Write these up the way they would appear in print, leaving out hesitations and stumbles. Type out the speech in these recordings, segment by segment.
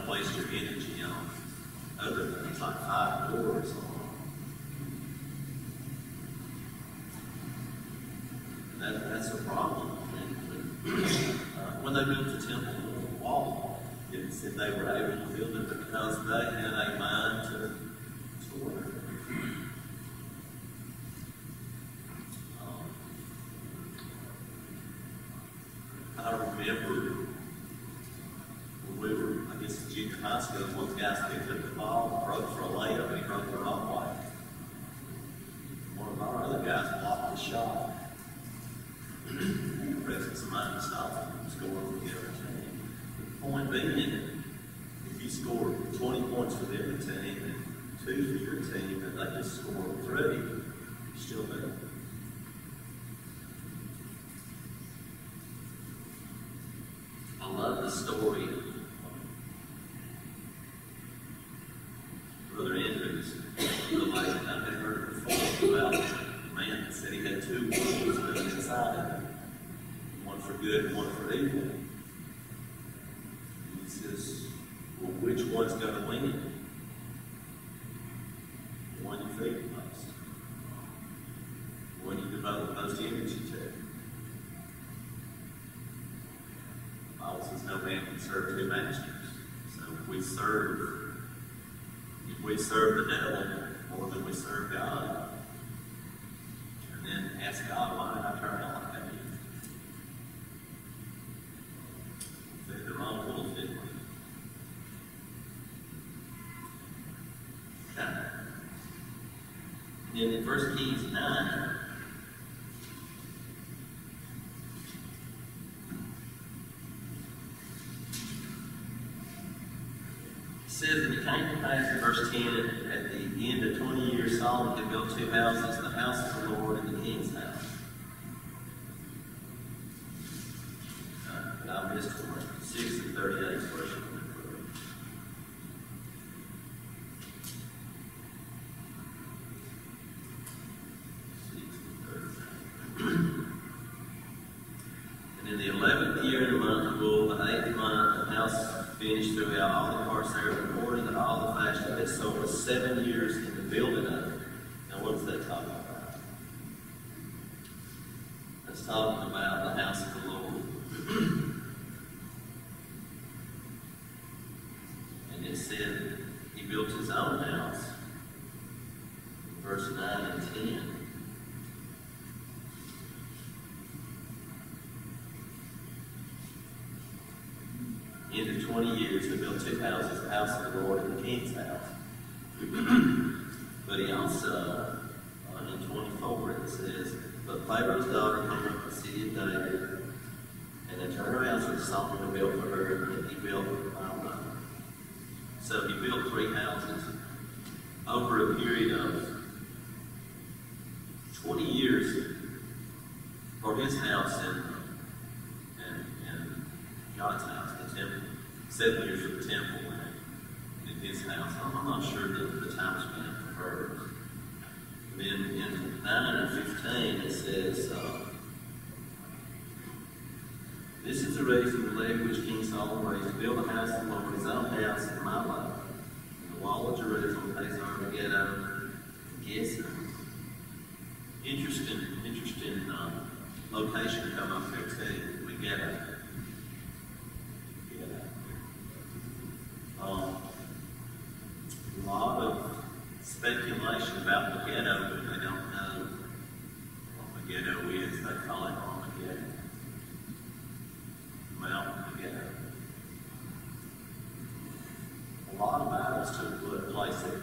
don't waste your energy on other things like 5 doors on. That's a problem. When they built the temple wall, it said they were able to build it because they had a mind to work. I remember when we were, I guess, in junior high school, one of the guys picked up the ball, broke for a layup, and he broke the ball white. One of our other guys blocked the shot. Somebody stopped and scored for the other team. The point being, if you score 20 points for the other team and 2 for your team, and they just score 3, you still better. I love the story of Brother Andrews related. I've never heard it before about a man that said he had 2 wolves living inside of him. One for good and one for evil. And he says, well, which one's going to win? The one you feed the most. The one you devote the most energy to. The Bible says no man can serve 2 masters. So if we serve the devil more than we serve God, and then ask God, why did I turn out like that? The wrong wolf, didn't we? Then in 1 Kings 9, it says, and it came to pass in verse 10, at the end of 20 years, Solomon had built 2 houses, the house of the Lord and the king's house. But I missed 6 and 38 version. And in the 11th year, in the month of Bull, the 8th month, the house finished throughout all the parts thereof, according to all the fashion of it. So it was 7 years in the building of it. Now, what is that talking about? That's talking about the house of the Lord. And it said he built his own house. Verse 9 and 10. End of 20 years, he built 2 houses, the house of the Lord and the king's house. But he also, in 24, it says, but Pharaoh's daughter came up to the city of David, and the turnarounds which Solomon built for her, and he built So he built 3 houses over a period of 20 years for his house and God's house, the temple. 7 years for the temple and in his house. I'm not sure the time span for hers. Then in 9 and 15 it says, this is the reason the leg which King Solomon raised to build a house of the Lord, his own house in my life. And the wall of Jerusalem, Hazar, Megiddo, Gezer. Interesting location to come up there too. Megiddo. A lot of speculation about Megiddo, but they don't know what Megiddo is. They call it Armageddon. Mount Megiddo. A lot of battles took place at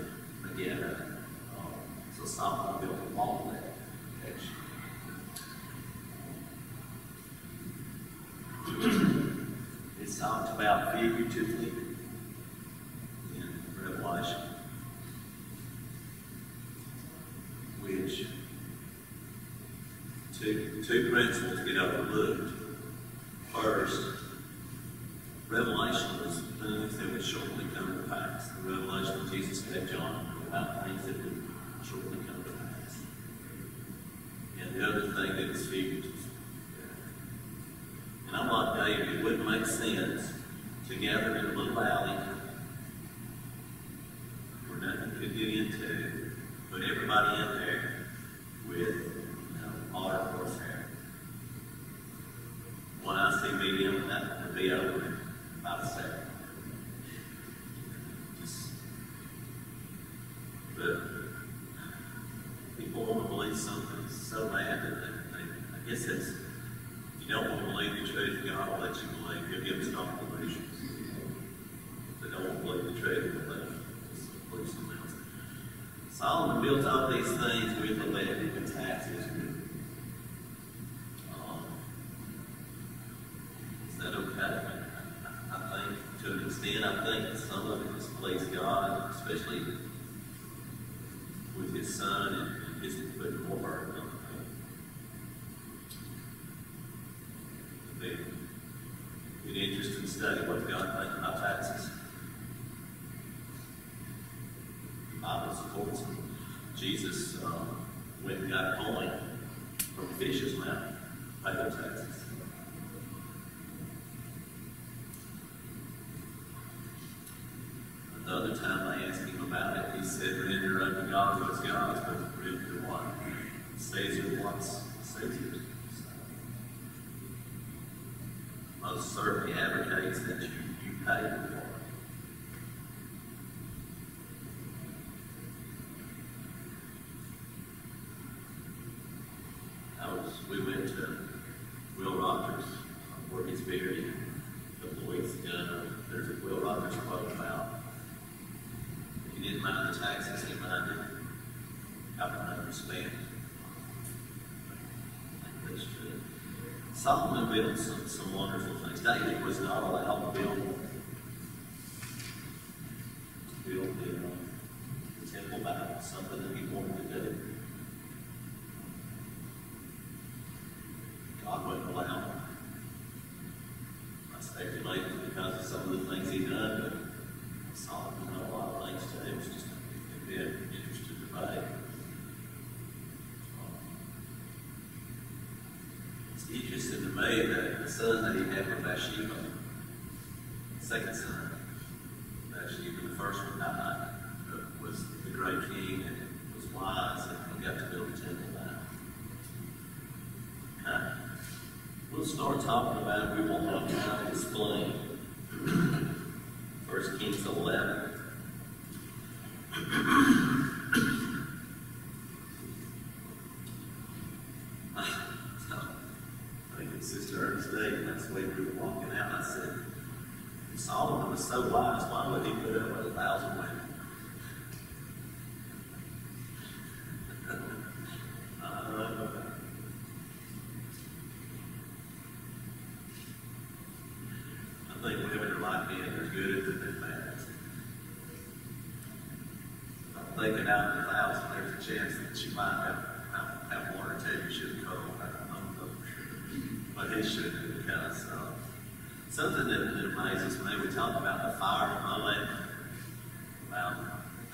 Megiddo. So Solomon built a wall there. It's talked about figuratively in Revelation, which two principles get overlooked. First, Revelation was things that would shortly come to pass. The revelation that Jesus gave John about things that would shortly come to pass. And the other thing that is figurative. And I'm like David, it wouldn't make sense to gather in a little valley get into, put everybody in there with modern warfare. When I see medium, that would be over in about a second. But people want to believe something so bad that I guess it's, if you don't want to believe the truth, God will let you believe. He'll give us dark delusions. If they don't want to believe the truth, they'll believe something else. Solomon built all these things with the levy, with taxes. Is that okay? I think to an extent, I think that some of it has pleased God, especially with his son and his putting more burden on the people. It'd be an interesting study what God thinks about taxes. The Bible supports it. Jesus went and got a coin from a fish's mouth, paid those taxes. Another time they asked him about it, he said, render unto God what's God's, but render what? Caesar what's Caesar's. Most certainly advocates that you pay for it. We went to Will Rogers, where he's buried a couple of weeks ago. There's a Will Rogers quote about, he didn't mind the taxes, he minded how money was spent. I think that's true. Solomon built some wonderful things. David was not allowed to build the temple back, something that he wanted to do. God wouldn't allow him. I speculate because of some of the things he'd done, but Solomon had a lot of things to do. It was just a bit interesting debate. It's interesting to me that the son that he had with Bathsheba, the second son, Bathsheba, the first one died, was the great king and was wise and got to build a temple now. Okay. We'll start talking about it. We won't have time to explain 1 Kings 11. I think it's Sister Ernestine last week we were walking out. I said, if Solomon was so wise, why would he put up with 1,000 women? I think women are like men, they're good at the bad. I'm thinking out of 1,000, there's a chance that she might have one or two you should have called. I don't know for sure. But he should, because something that amazes me, we talk about the fire moment, about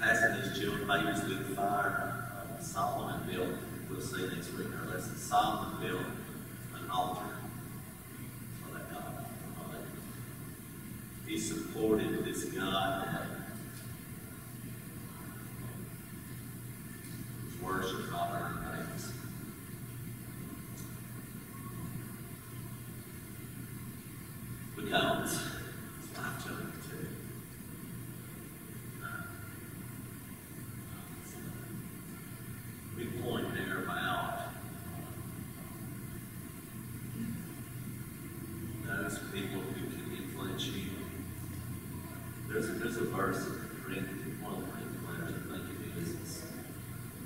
passing his children, babies through the fire. Solomon built, we'll see next week in our lesson, Solomon built an altar for that God. He supported this God that was worshipped by other things. Because it's life-changing too. Big point there about those people who can influence you. There's a verse in Corinthians, one of the Corinthians, I think it is. It's,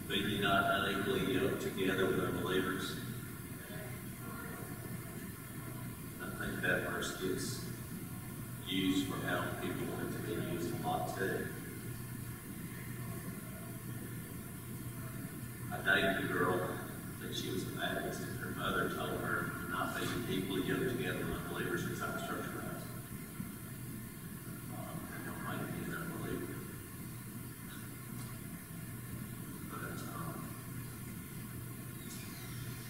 be ye not unequally yoked together with unbelievers. I think that verse gets used for how people want it to be used a lot too. I dated a girl that she was a Baptist, and her mother told her not be equally yoked together with unbelievers because I was church around. Don't make me an unbeliever. But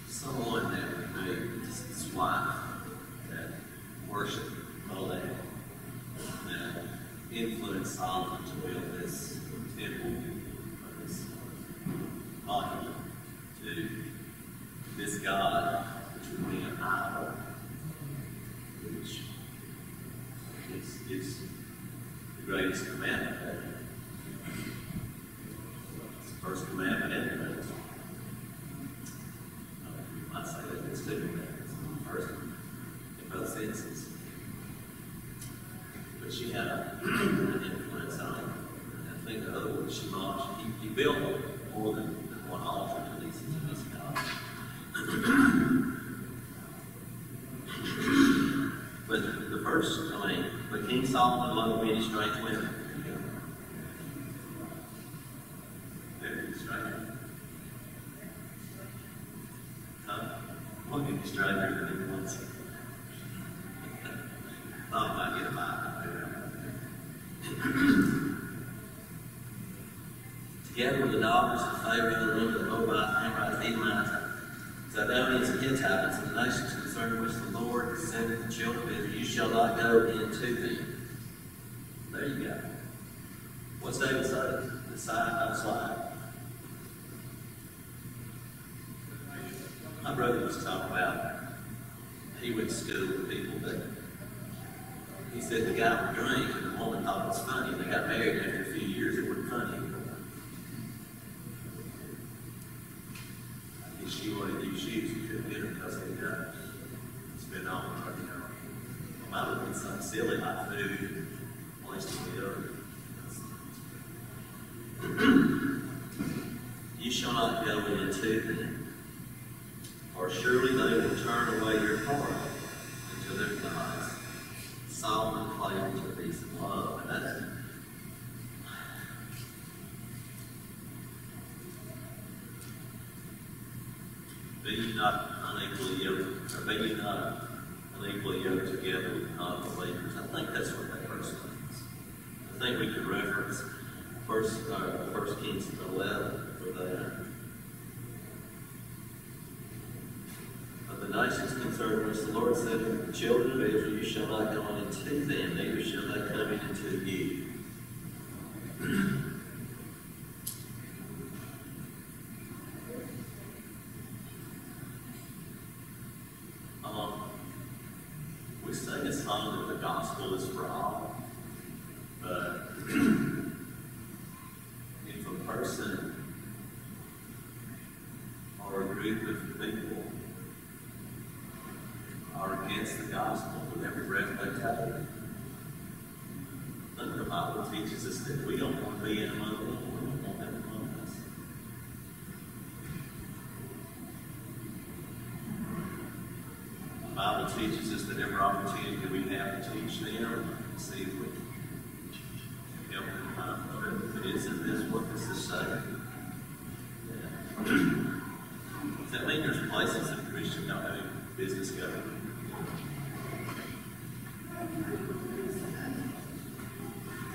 someone that would be his wife that worshiped Molech that influenced Solomon to build this temple which is the greatest commandment. It's the first commandment anyway. You might say that it's two commandments. First, in both senses. But she had an influence on him. And I think, in other words, he built more than one altar to these gods. But the first, but King Solomon loved many strange women. Very strange. What could be stranger than he wants? Thought I might get a mic. Together with the daughters of Pharaoh, the women of the Moabites, Amorites, Edomites, Zidonians, and Hittites, and the nations concerning which the Lord said to the children of Israel, you shall not go into them. There you go. What's David say? Decide, don't slide. My brother was talking about, he went to school with people that, he said the guy would drink and the woman thought it was funny. They got married after a few years, it wasn't funny. She wanted new shoes, you couldn't get them because they got spent on, you know. It might have been something silly like food, wasting the other. You shall not go into them, for surely they will turn away your heart into their gods. Solomon claimed to peace and love, and that's be ye not unequally yoked, or be ye not unequally yoked together with non-believers. I think that's what that verse means. I think we could reference First Kings 11 for that. Of the nations concerning which the Lord said to the children of Israel, you shall not go into them, neither shall they come into you. We sing a song that the gospel is for all, but if a person or a group of people are against the gospel with every breath they take, then the Bible teaches us that we don't want to be in among them, we don't want them among us. The Bible teaches us that every opportunity we have to teach them, see if we can help them find the truth. Isn't this what this is saying? Yeah. Does that mean there's places that Christians don't have any business going?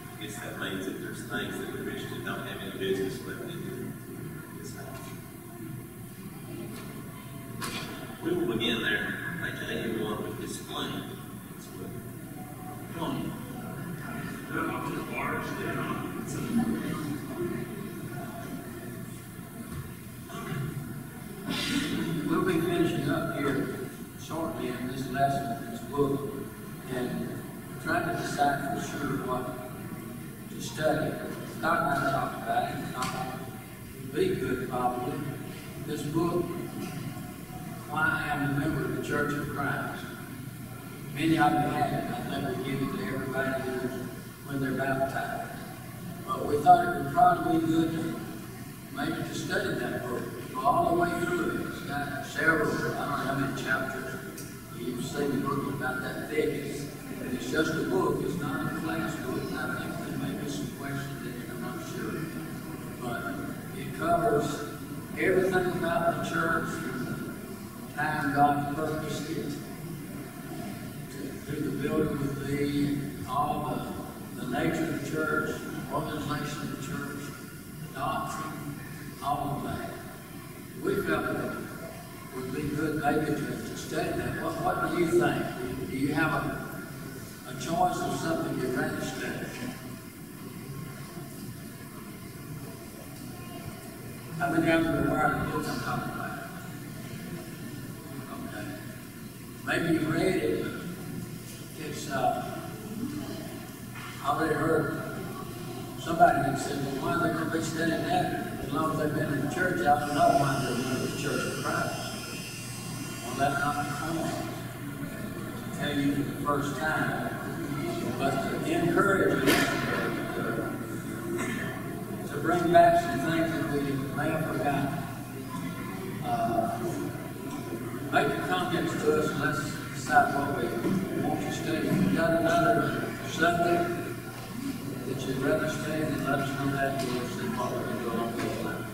I guess that means that there's things that Christians don't have any business left in this house. We will begin there. Page 81 with this flame. Come on. We'll be finishing up here shortly in this lesson, this book, and trying to decide for sure what to study. Scott and I talked about it. It's not going to be good, probably. This book, Why I Am a Member of the Church of Christ. Many of you have it. I think we give it to everybody when they're baptized. But we thought it would probably be good to maybe to study that book. Go all the way through it. It's got several, I don't know how many chapters. You've seen the book about that thick. It's just a book. It's not a class book. I think there may be some questions in it. I'm not sure. But it covers everything about the church, time God purposed it, who the building would be, all the nature of the church, organization of the church, the doctrine, all of that. We felt it would be good maybe to study that. What do you think? Do you have a choice of something you'd rather study? How many of you are aware of the books I'm talking about? Okay. Maybe you read it, but it's, I already heard somebody that said, well, why are they going to be studying that? As long as they've been in the church, I don't know why they're in the church of Christ. Well, that's not the point. To tell you for the first time, but to encourage you to bring back some things that we may have forgotten. Make your comments to us and let's decide what we want to study. If you've got another subject that you'd rather study, then let us know that and we'll see what we can do along those lines.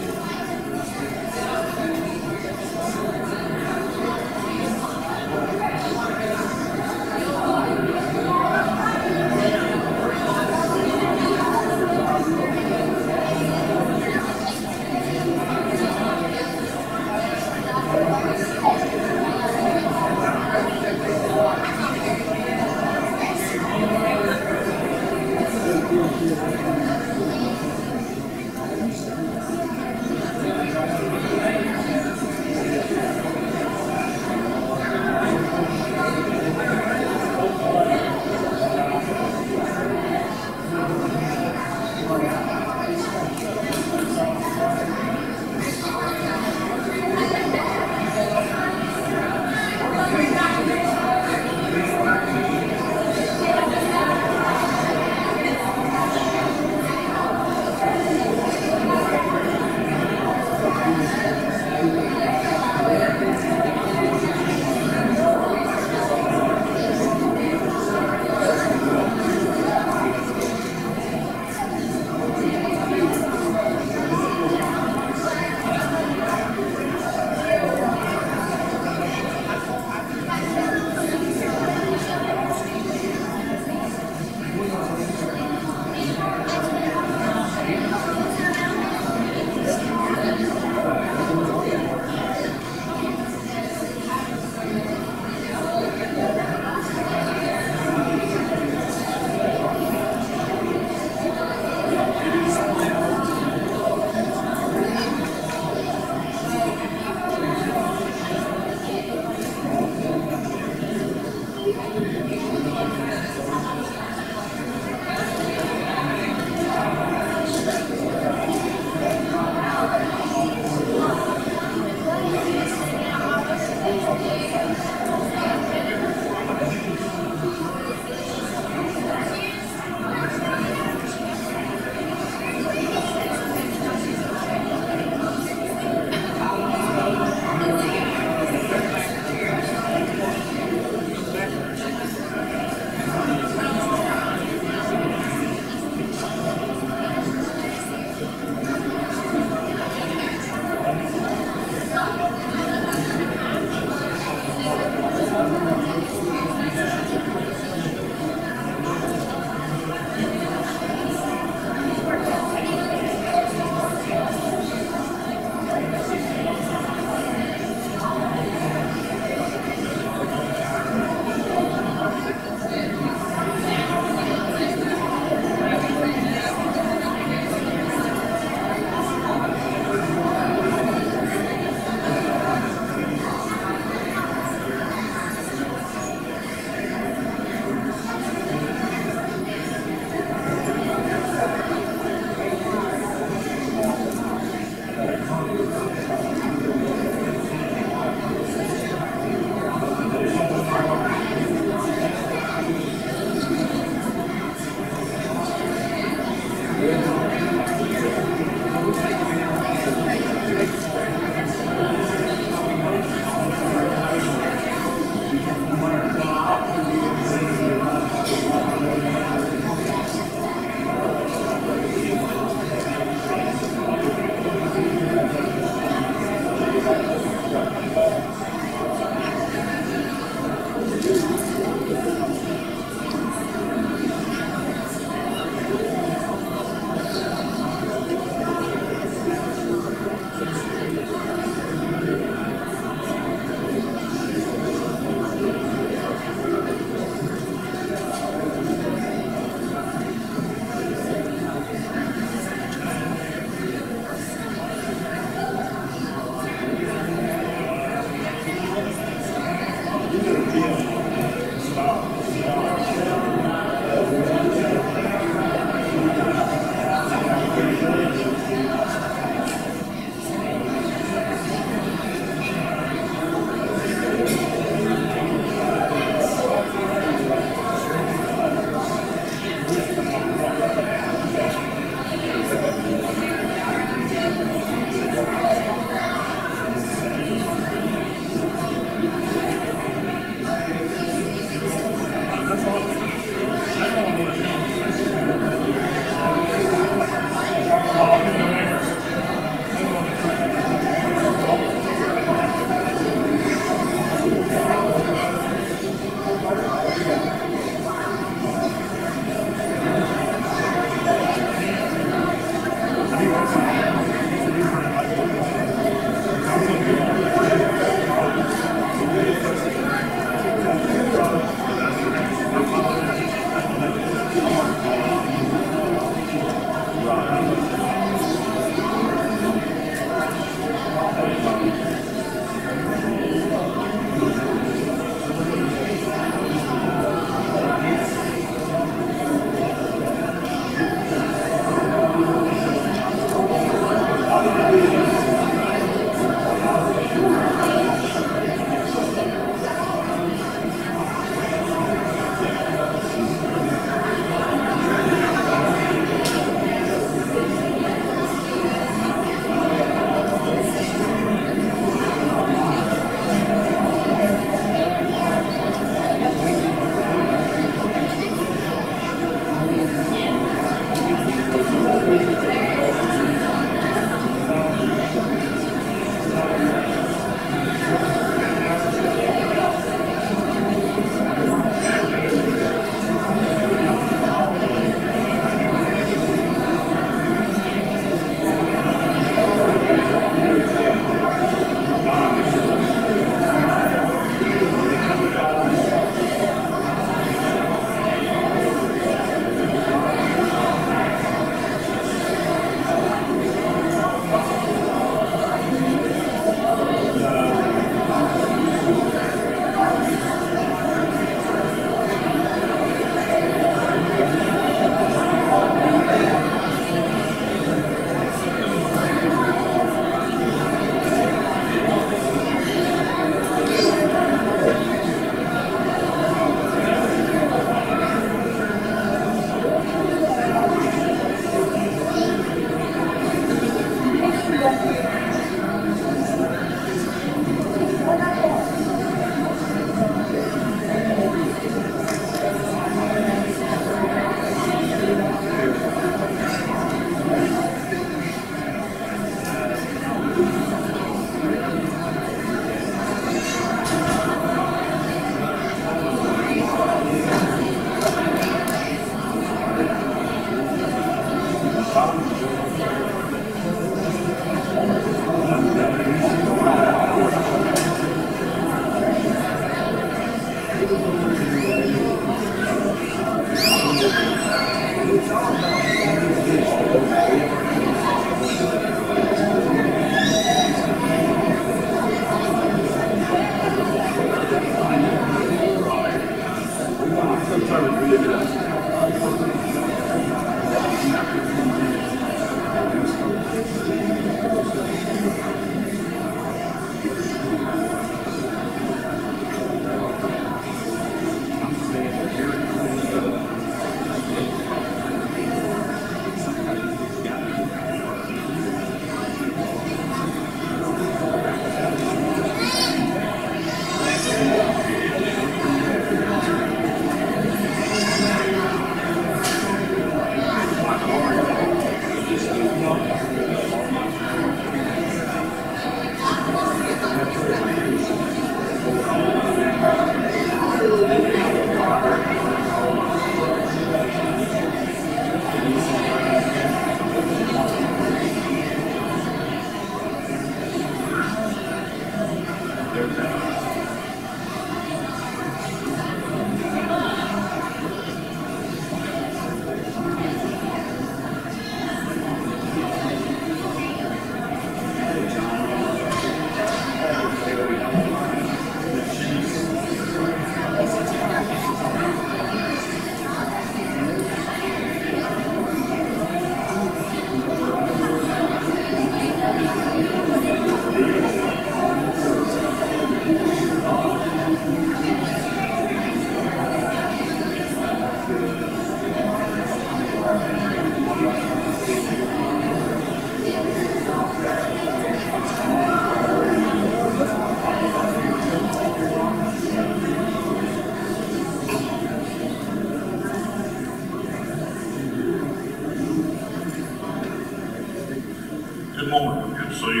Good morning. Good to see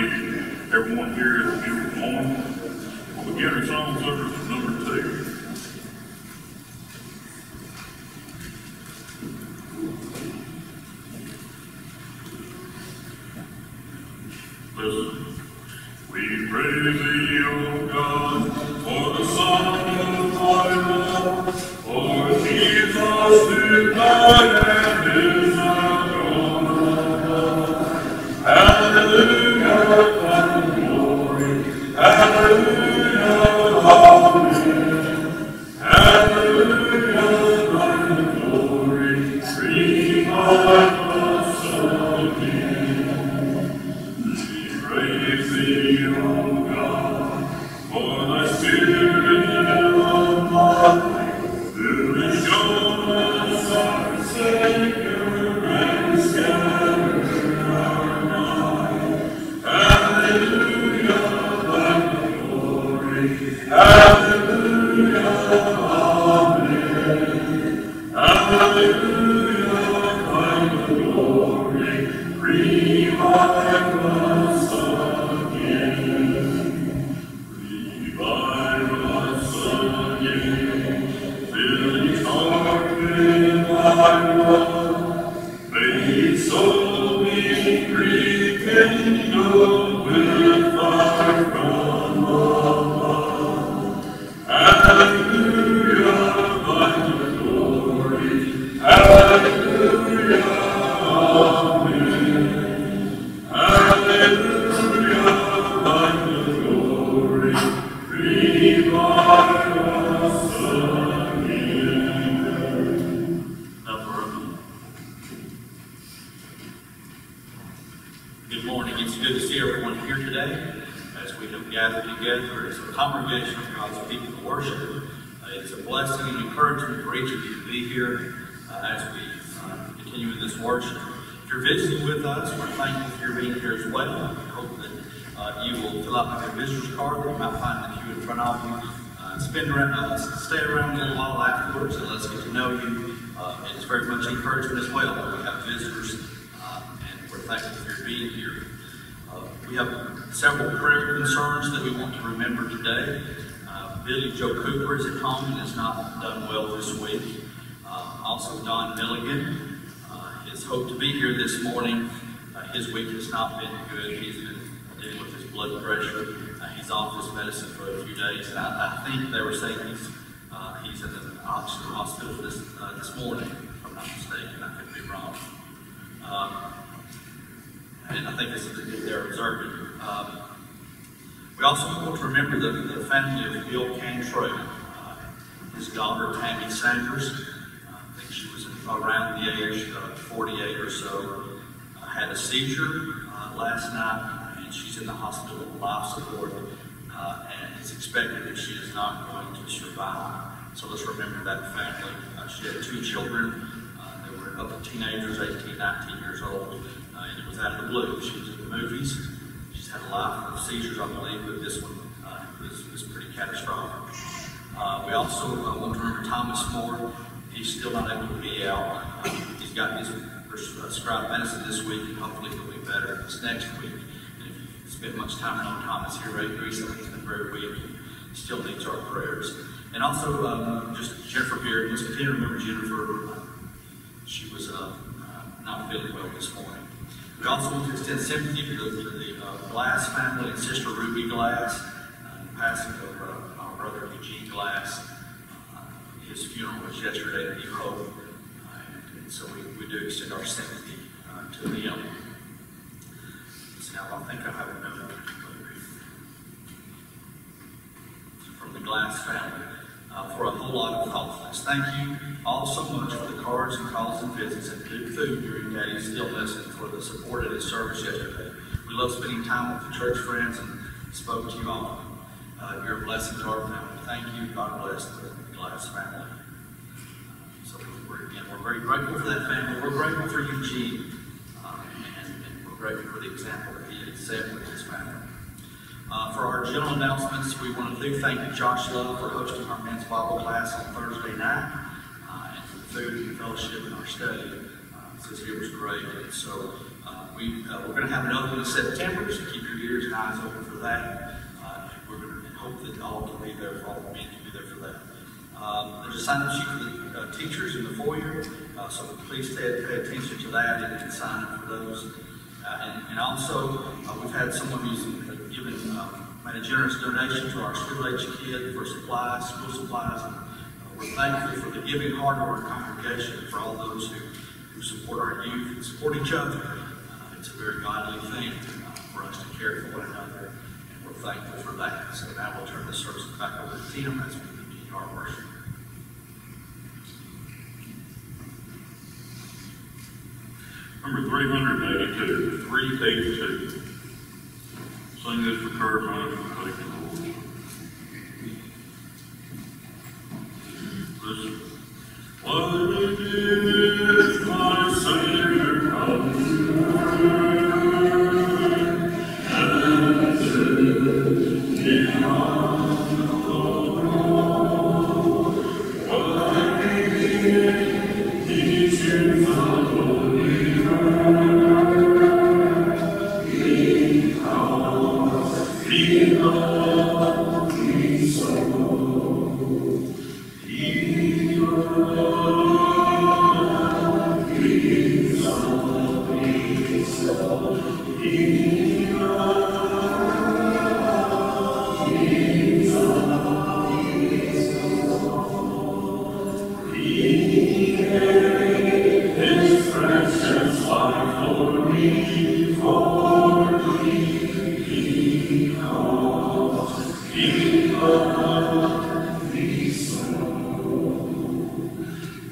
everyone here this beautiful morning. We'll begin our song service number 2. Listen. We praise thee, O God, for the Son of thy love, for Jesus who died and is now gone above. Hallelujah, and glory, hallelujah, amen. Hallelujah, and glory, revive us again. We praise thee, O God, for thy Spirit of life, who has shown us our Savior and scattered our night. Hallelujah, thy glory, hallelujah, amen. Hallelujah, thy glory, revive us again. Revive us again. Fill each heart with thy love. May each soul be rekindled with fire from above. Hallelujah, thy glory. Hallelujah, amen. Hallelujah, thy glory. Revive us again. Now for a moment. Good morning. It's good to see everyone here today as we have gathered together as a congregation of God's people to worship. It's a blessing and encouragement for each of you to be here as we continue in this worship. If you're visiting with us, we're thankful for your being here as well. I hope that you will fill out your visitor's card that you might find in the pew in front of you. Stay around a little while afterwards and let's get to know you. It's very much encouragement as well that we have visitors, and we're thankful for your being here. We have several prayer concerns that we want to remember today. Billy Joe Cooper is at home and has not done well this week. Also Don Milligan is hoped to be here this morning. His week has not been good. He's been dealing with his blood pressure. He's off his medicine for a few days, and I think they were saying he's in the Oxford hospital this morning, if I'm not mistaken. I could be I think they're observing. We also want to remember the family of Bill Cantrell, his daughter Tammy Sanders. I think she was around the age of 48 or so. Had a seizure last night, and she's in the hospital with life support, and it's expected that she is not going to survive. So let's remember that family. She had 2 children. They were up to teenagers, 18, 19 years old, and it was out of the blue. She was in the movies. She's had a life of seizures, I believe, but this one was pretty catastrophic. We also want to remember Thomas Moore. He's still not able to be out. He's got his prescribed medicine this week, and hopefully he'll be better this next week. And if you spent much time on Thomas here recently, he's been very weak and still needs our prayers. And also, just Jennifer Beard, let's continue to remember Jennifer. She was not feeling well this morning. We also want to extend sympathy to the Glass family and Sister Ruby Glass, the passing of our brother Eugene Glass. His funeral was yesterday at New Hope, and so we do extend our sympathy to them. So now I think I have another from the Glass family for a whole lot of thoughtfulness. Thank you all so much for the cards and calls and visits and good food during Daddy's illness and for the support at his service yesterday. We love spending time with the church friends and spoke to you all. You're a blessing to our family. Thank you. God bless the Glass family. So we're very grateful for that family. We're grateful for Eugene, and we're grateful for the example that he had set with his family. For our general announcements, we want to thank Josh Love for hosting our men's Bible class on Thursday night, and for the food and fellowship in our study. Since it was great, and so we're going to have another one in September, so keep your ears and eyes open for that. We're going to hope that all can be there, for all the men can be there for that. There's a sign-up sheet for the teachers in the foyer, so please pay attention to that and sign up for those. And also, we've had someone who's made a generous donation to our school-age kid for supplies, school supplies. And, we're thankful for the giving heart of our congregation, for all those who support our youth and support each other. It's a very godly thing for us to care for one another, and we're thankful for that. So now we'll turn the service back over to Tim as we begin our worship. Number 382, 382. Sing this for church, and take the Lord. Listen. What did my Savior come to earth, and to be on the cross? What did he to follow me? He loved me so. He loved me so. He loved me so. He gave his precious life for me, for me. He loved me so.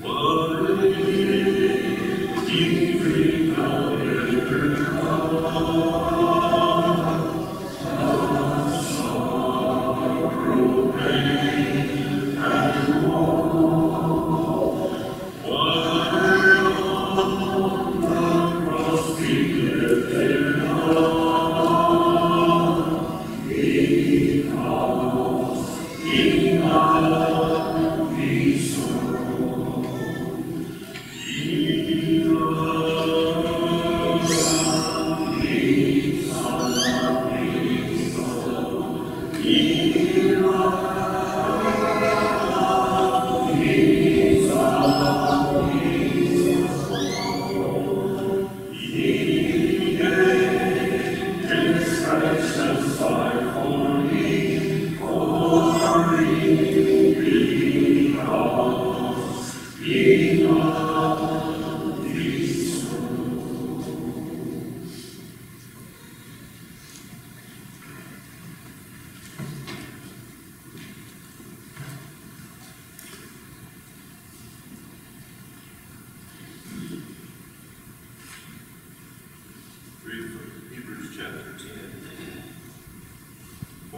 What did he bring out ever come?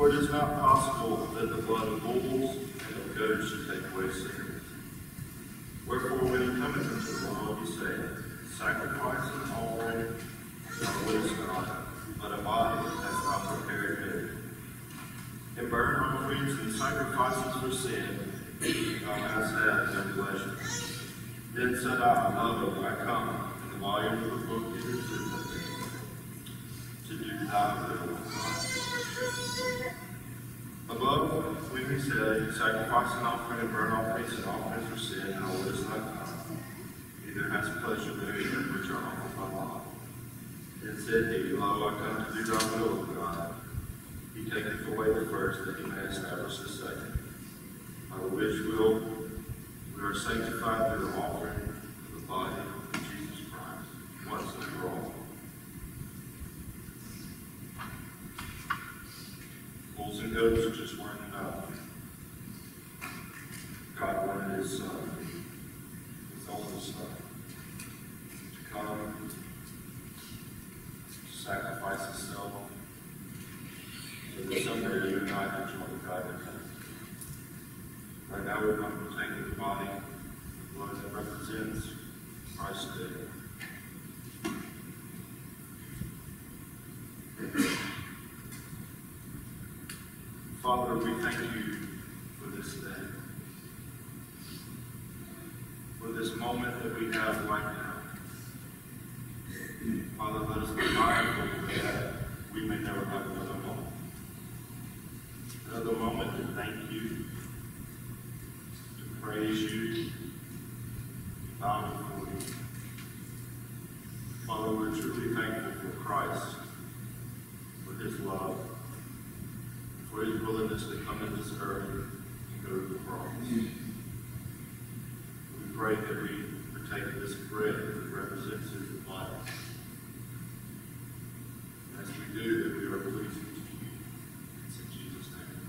For it is not possible that the blood of bulls and of goats should take away sins. Wherefore, when he cometh into the world, he saith, Sacrifice and offering thou wouldest not, but a body hast thou prepared me. And burnt offerings and sacrifices for sin, thou hast had no pleasure. Then said I, Lo, I come, and the volume of the book is written to do thy will, God. Above, when he said, Sacrifice and offering and burnt offerings and offerings for sin, thou wouldest not come, neither hast pleasure therein which are offered by law. Then said he, Lo, I come to do thy will, God. He taketh away the first, that he may establish the second, by which will we are sanctified through the offering of the body of Jesus Christ, once and for all. Bulls and goats just weren't enough. God wanted his son, his only son, to come, to sacrifice himself, so that someday you and I can join God in heaven. Right now we're going to take the body, the blood that represents Christ's death. Father, we thank you for this day, for this moment that we have right now. Father, let us be mindful that we may never have another moment. Another moment to thank you, to praise you, to bow before you. Father, we're truly thankful for Christ, for his love, for his willingness to come to this earth and go to the cross. We pray that we partake of this bread that represents his body. As we do, that we are pleasing to you. It's in Jesus' name.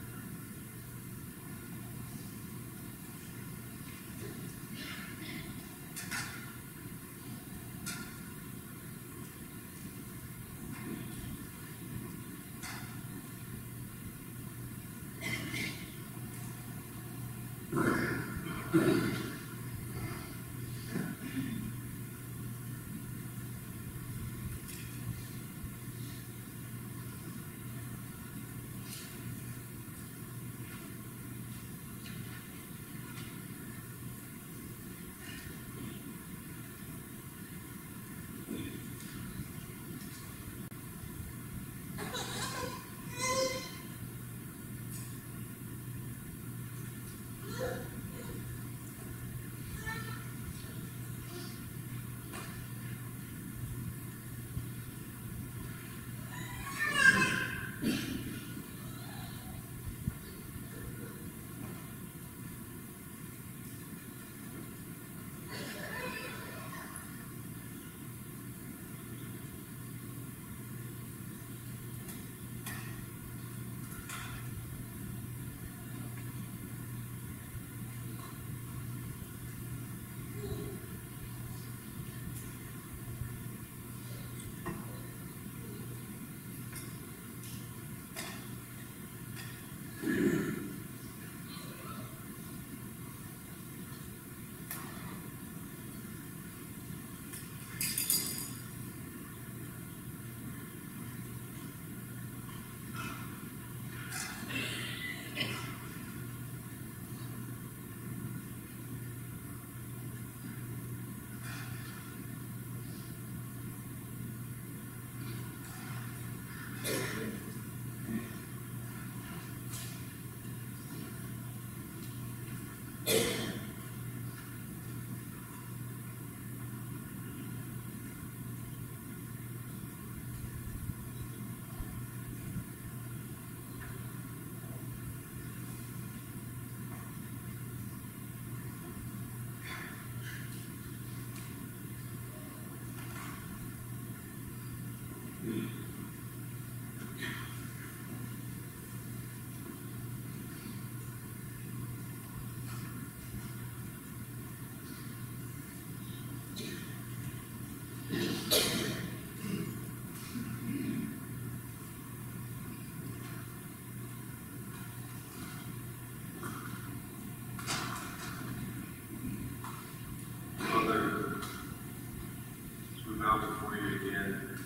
bow before you again.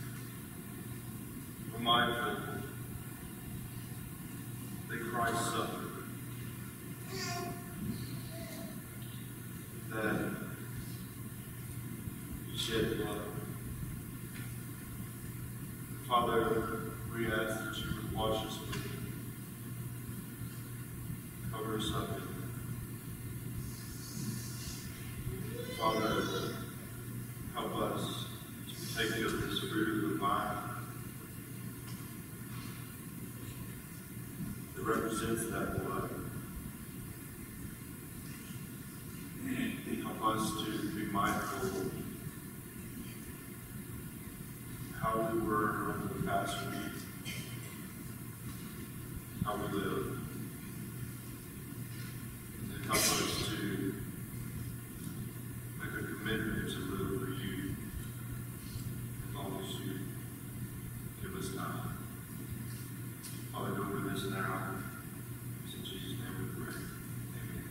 We're mindful that Christ suffered, that He shed blood. Father, we ask that you would wash us clean, cover us up. Father, help us to take of this fruit of the vine that represents that blood. Help us to be mindful of how we were over the past week, how we live, and help us to make a commitment to live for you as long as you give us time. Father, go with us now. It's in Jesus' name we pray. Amen.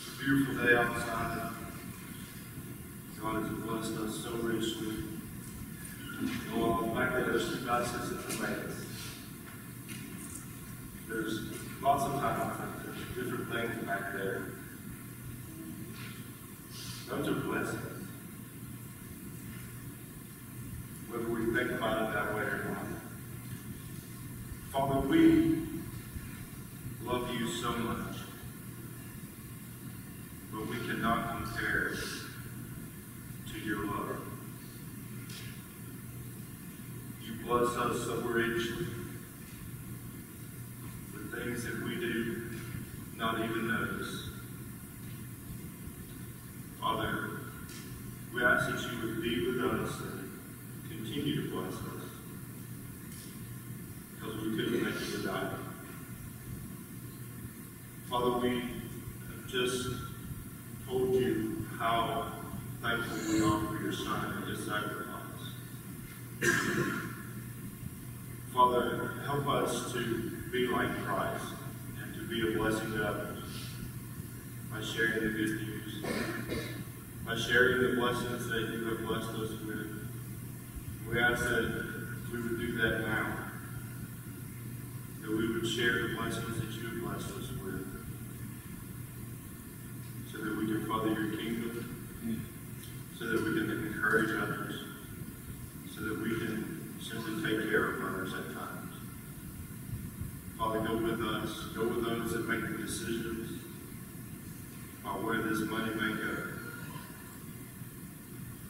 It's a beautiful day outside. God has blessed us so richly. Back there, there's two baskets of tomatoes. There's lots of times that there's different things back there. Those are blessings. Whether we think about it that way or not. Father, we love you so much, but we cannot compare to your love. You bless us so richly with things that we do not even notice. Father, we ask that you would be with us and continue to bless us, because we couldn't make it without you. Father, we have just told you how thankful we are for your Son and his sacrifice. Father, help us to be like Christ and to be a blessing to others by sharing the good news, by sharing the blessings that you have blessed us with. We ask that we would do that now, that we would share the blessings that you have blessed us with, so that we can further your kingdom, so that we can encourage others, so that we can simply take care of others at times. Father, go with us. Go with those that make the decisions about where this money may go.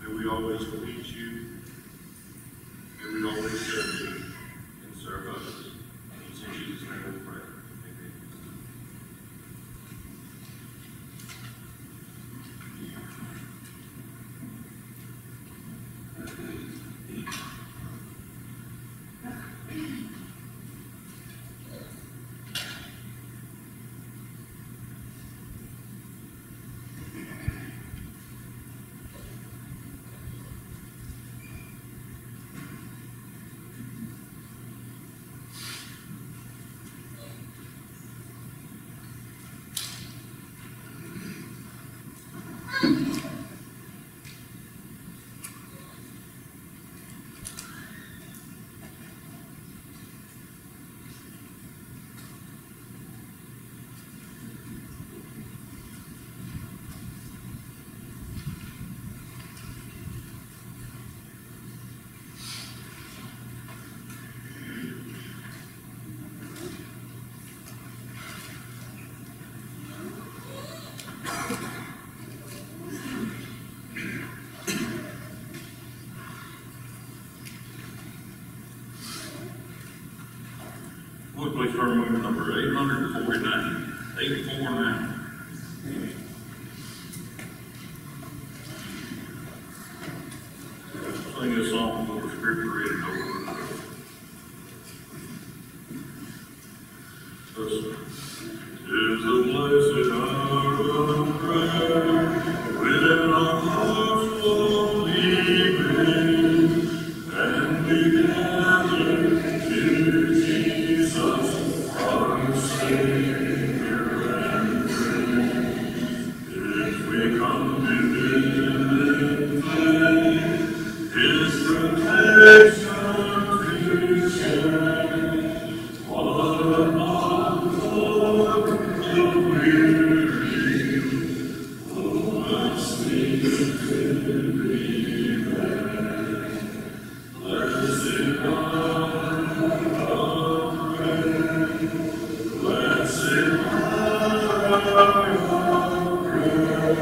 May we always please you. May we always serve you and serve others. In Jesus' name we pray. Would please turn to number 849. 849. Sing a song for scripture reading over. Listen. 'Tis the blessed hour of prayer, when our hearts slowly bend, and we gather to Jesus, our Savior and friend. If we come to Him in faith, His protection to share, what not for the weary, oh, my sleep could be there. Blessed God of prayer, blessed God of prayer,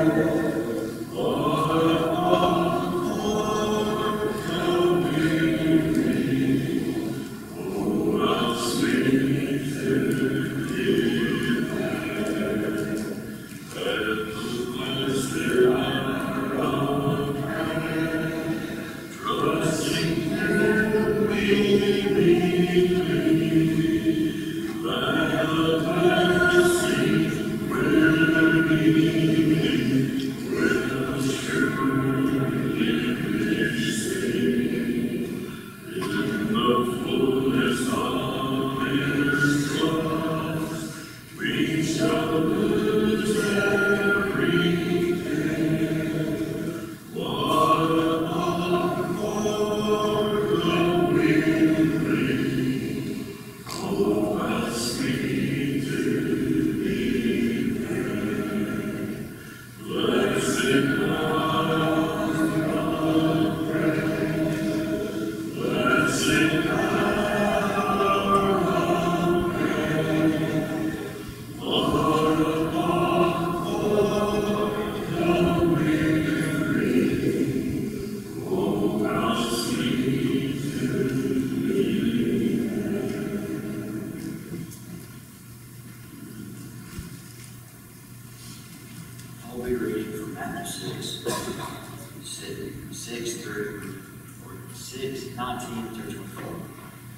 reading from Matthew 6:19 through 24.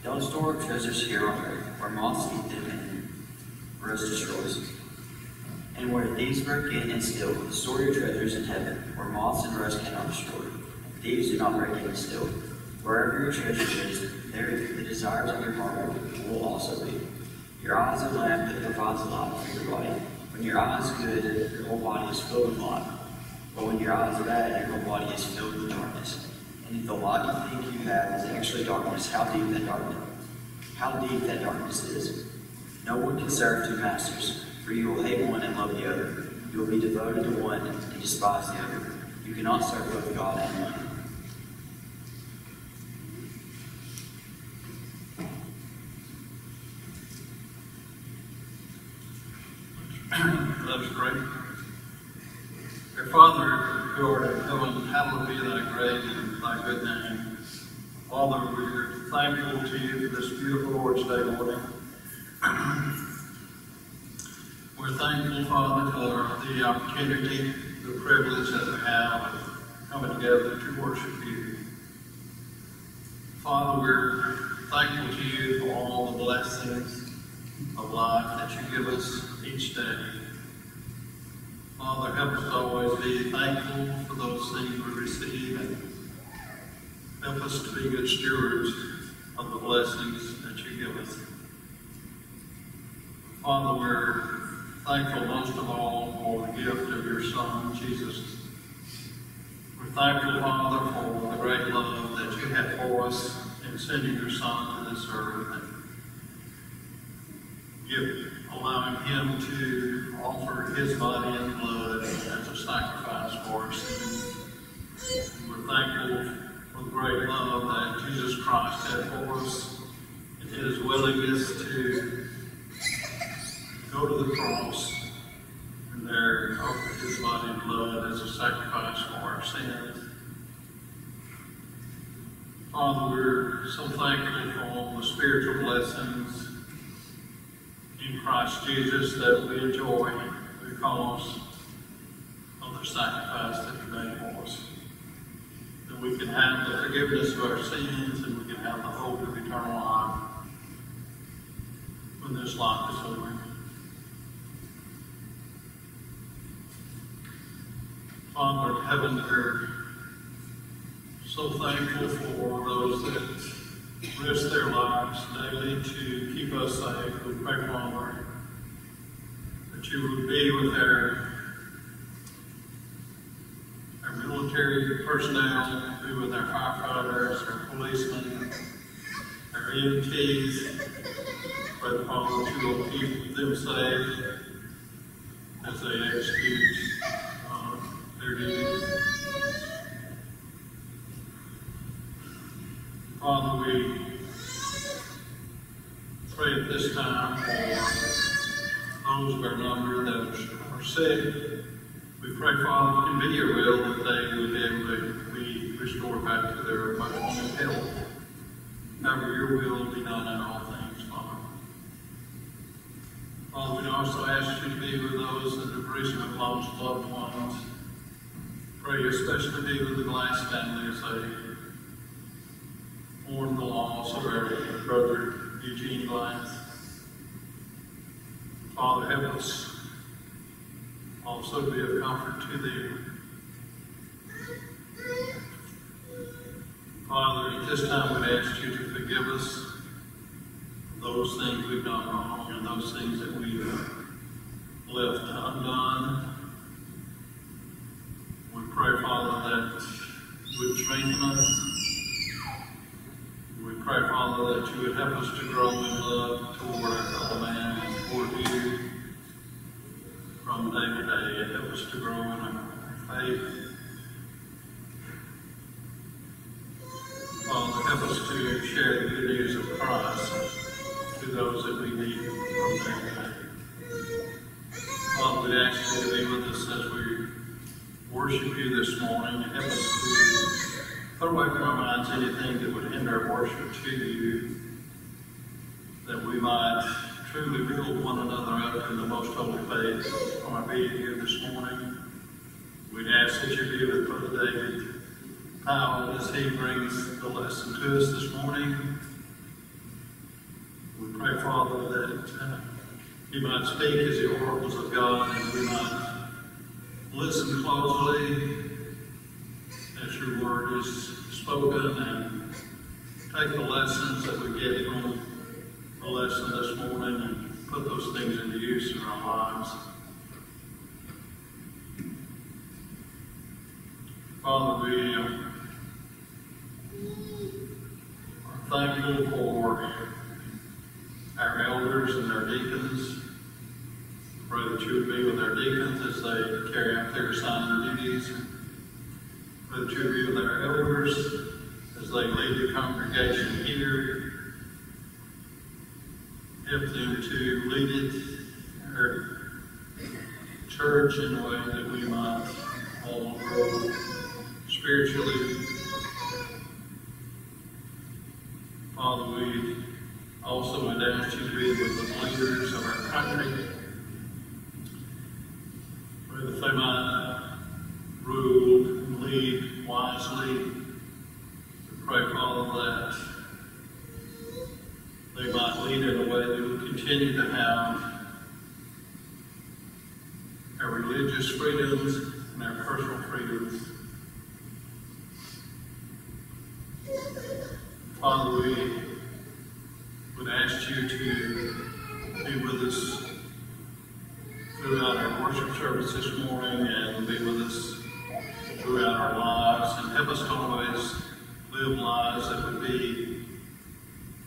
Don't store up treasures here on earth, where moths eat them and rust destroys. And where thieves break in and steal, store your treasures in heaven, where moths and rust cannot destroy. Thieves do not break in and steal. Wherever your treasure is, there the desires of your heart will also be. Your eye is a lamp that provides light for your body. When your eye is good, your whole body is filled with light. But when your eye is bad, your whole body is filled with darkness. And if the light you think you have is actually darkness, how deep that darkness is. No one can serve two masters, for you will hate one and love the other. You will be devoted to one and despise the other. You cannot serve both God and money. That was great. Our Father, who art in heaven, hallowed be thy great and thy good name. Father, we're thankful to you for this beautiful Lord's Day morning. We're thankful, Father, for the opportunity, the privilege that we have of coming together to worship you. Father, we're thankful to you for all the blessings of life that you give us each day. Father, help us to always be thankful for those things we receive and help us to be good stewards of the blessings that you give us. Father, we're thankful most of all for the gift of your Son, Jesus. We're thankful, Father, for the great love that you had for us in sending your Son to this earth and allowing him to offer his body and blood as a sacrifice for our sins. We're thankful for the great love that Jesus Christ had for us and his willingness to go to the cross and there offer his body and blood as a sacrifice for our sins. Father, we're so thankful for all the spiritual blessings in Christ Jesus that we enjoy because of the sacrifice that you made for us. That we can have the forgiveness of our sins and we can have the hope of eternal life when this life is over. Father in heaven, we're so thankful for those that risk their lives daily to keep us safe. We pray, Father, that you would be with our military personnel, be with our firefighters, our policemen, our EMTs. Pray, Father, that you will keep them safe as they execute their duties. Father, we pray at this time for those of our number that are sick. We pray, Father, it can be your will that they would be able to be restored back to their emotional health. However, your will will be done in all things, Father. Father, we also ask you to be with those that have recently lost loved ones. Pray especially be with the Glass family as they mourn the loss of our brother Eugene Glass. Father, help us also be of comfort to them. Father, at this time we'd ask you to forgive us those things we've done wrong and those things that we've left undone. We pray, Father, that you would strengthen us. We pray, Father, that you would help us to grow in love toward our fellow man and toward you from day to day, and help us to grow in our faith. Father, help us to share the good news of Christ to those that we meet from day to day. Father, we ask you to be with us as we worship you this morning, and help us to put away from our minds anything that would hinder our worship to you, that we might truly build one another up in the most holy faith from our being here this morning. that you be with Brother David Powell as he brings the lesson to us this morning. We pray, Father, that you might speak as the oracles of God, and we might listen closely as your word is spoken, and take the lessons that we get from the lesson this morning and put those things into use in our lives. Father, we are thankful for our elders and our deacons. Pray that you would be with our deacons as they carry out their assigned duties. Pray that you would be with our elders as they lead the congregation here. Help them to lead it, our church, in a way that we might all grow spiritually. Father, we also would ask you to be with the leaders of our country. Pray that they might rule and lead wisely. We pray, Father, that they might lead in a way that will continue to have our religious freedoms and our personal freedoms. Father, we would ask you to be with us throughout our worship service this morning, and be with us throughout our lives, and help us to always live lives that would be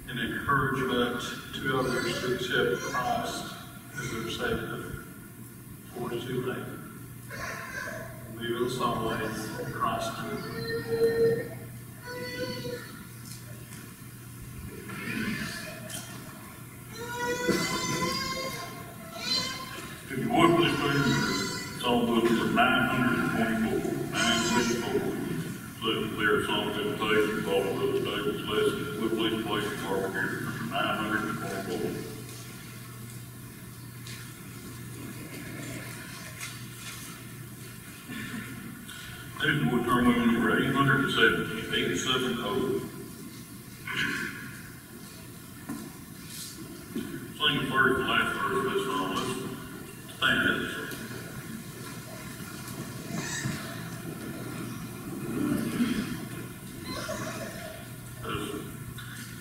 an encouragement to others to accept Christ as their Savior before it's too late. Be with us always in Christ's name. If you would, please please, Psalm book is 924. 924. Let clear Psalm's invitation, follow Brother David's lesson. Would please place the mark here, 924. Next, we'll turn with number 870, 870. Sing the first and last verse of this song. Let's stand at this.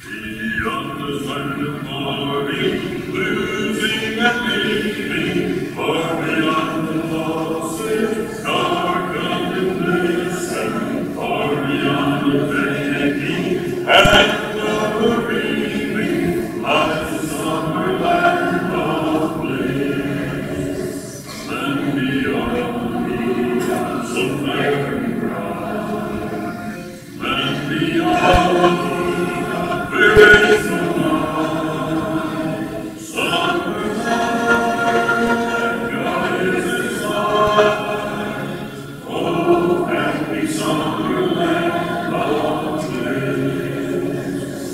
Beyond the sun, morning, losing and leaving, far beyond the losses, dark darkness, and far beyond the vanity, and the reeling, lies the summer land of bliss. Then beyond me, so fair and bright, then beyond me, there is no light, summer land, God is His light. Oh, happy summer land of bliss.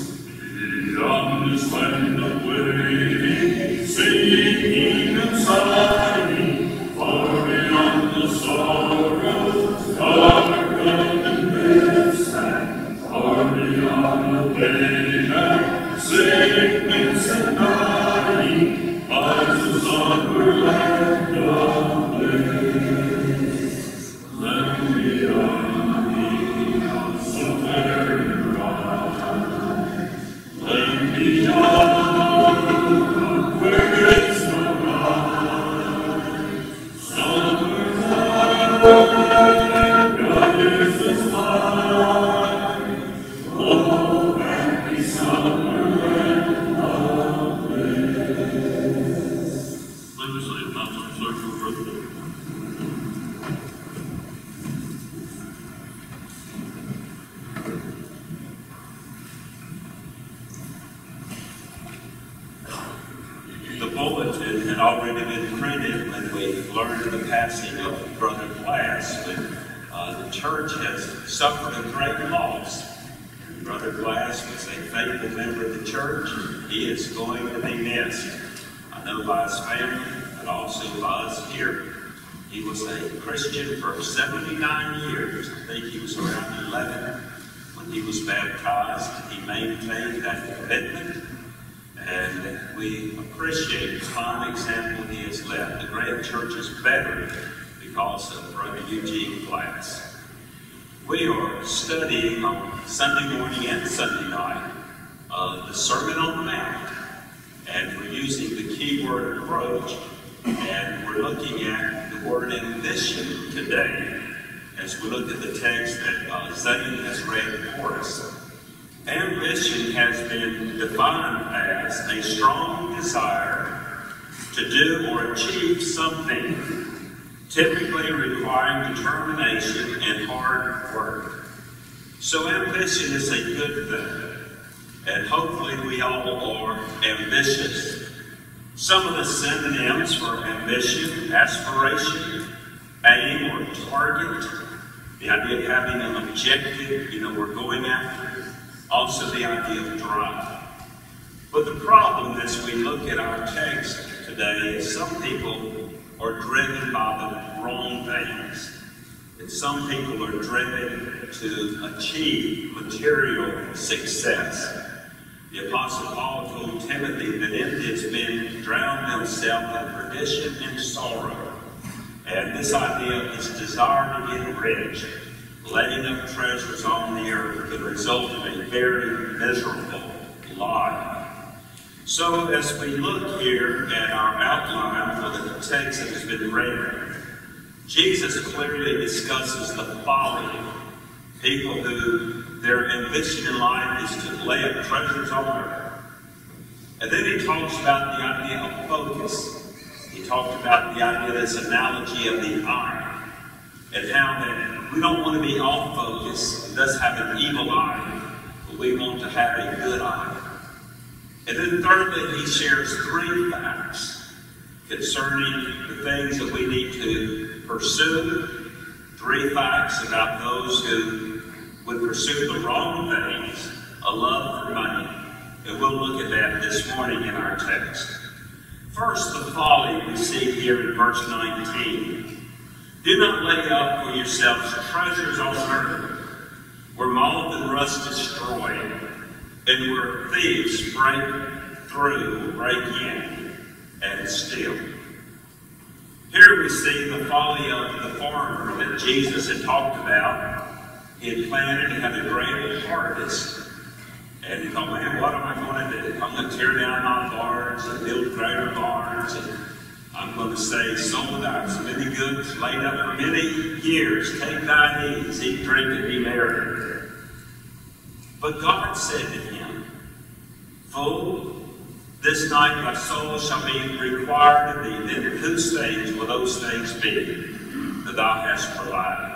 Beyond this land of waiting, singing and sighing, far beyond the sorrows, dark and midnight, far beyond the pain and sickness and dying, lies the summer land of bliss. Land beyond me, so fair and bright, land beyond, where is no light, summer land, God is His light. Oh, happy summer land of bliss. Let me say, not some circle, brother. The bulletin had already been printed when we learned the passing of Brother Glass, but the church has suffered a great loss. Brother Glass was a faithful member of the church. He is going to be missed. I know by his family, but also by us here. He was a Christian for 79 years. I think he was around 11 when he was baptized. He maintained that commitment, and we appreciate the fine example he has left. The Grant Church is better because of Brother Eugene Glass. We are studying on Sunday morning and Sunday night the Sermon on the Mount, and we're using the keyword approach, and we're looking at the word ambition today as we look at the text that Zane has read for us. Ambition has been defined as a strong desire to do or achieve something, typically requiring determination and hard work. So ambition is a good thing, and hopefully we all are ambitious. Some of the synonyms for ambition: aspiration, aim or target, the idea of having an objective, we're going after, also the idea of drive. But the problem as we look at our text today is some people are driven by the wrong things. And some people are driven to achieve material success. The Apostle Paul told Timothy that in his men drown themselves in perdition and sorrow. And this idea is desire to get rich, laying up treasures on the earth, can result in a very miserable life. So as we look here at our outline for the text that has been read, Jesus clearly discusses the folly of people who their ambition in life is to lay up treasures on earth. And then he talks about the idea of focus. He talked about the idea, this analogy of the eye, and how that we don't want to be off focus, thus have an evil eye, but we want to have a good eye. And then thirdly, he shares 3 facts concerning the things that we need to pursue, 3 facts about those who would pursue the wrong things, a love for money. And we'll look at that this morning in our text. First, the folly we see here in verse 19. Do not lay up for yourselves treasures on earth, where moth and rust destroy, and where thieves break in, and steal. Here we see the folly of the farmer that Jesus had talked about. He had planted and had a great harvest. And he thought, man, what am I going to do? I'm going to tear down my barns and build greater barns, and I'm going to say, sow thou many goods laid up for many years. Take thine ease, eat, drink, and be merry. But God said to him, fool, this night thy soul shall be required of thee. Then whose things will those things be that thou hast provided?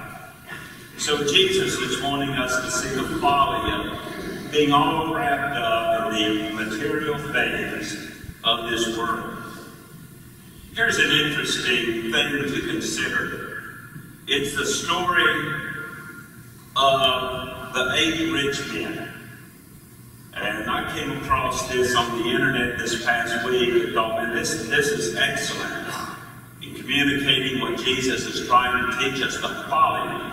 So Jesus is wanting us to see the folly of being all wrapped up in the material things of this world. Here's an interesting thing to consider. It's the story of the 8 rich men. And I came across this on the internet this past week and thought, man, this is excellent in communicating what Jesus is trying to teach us, the folly,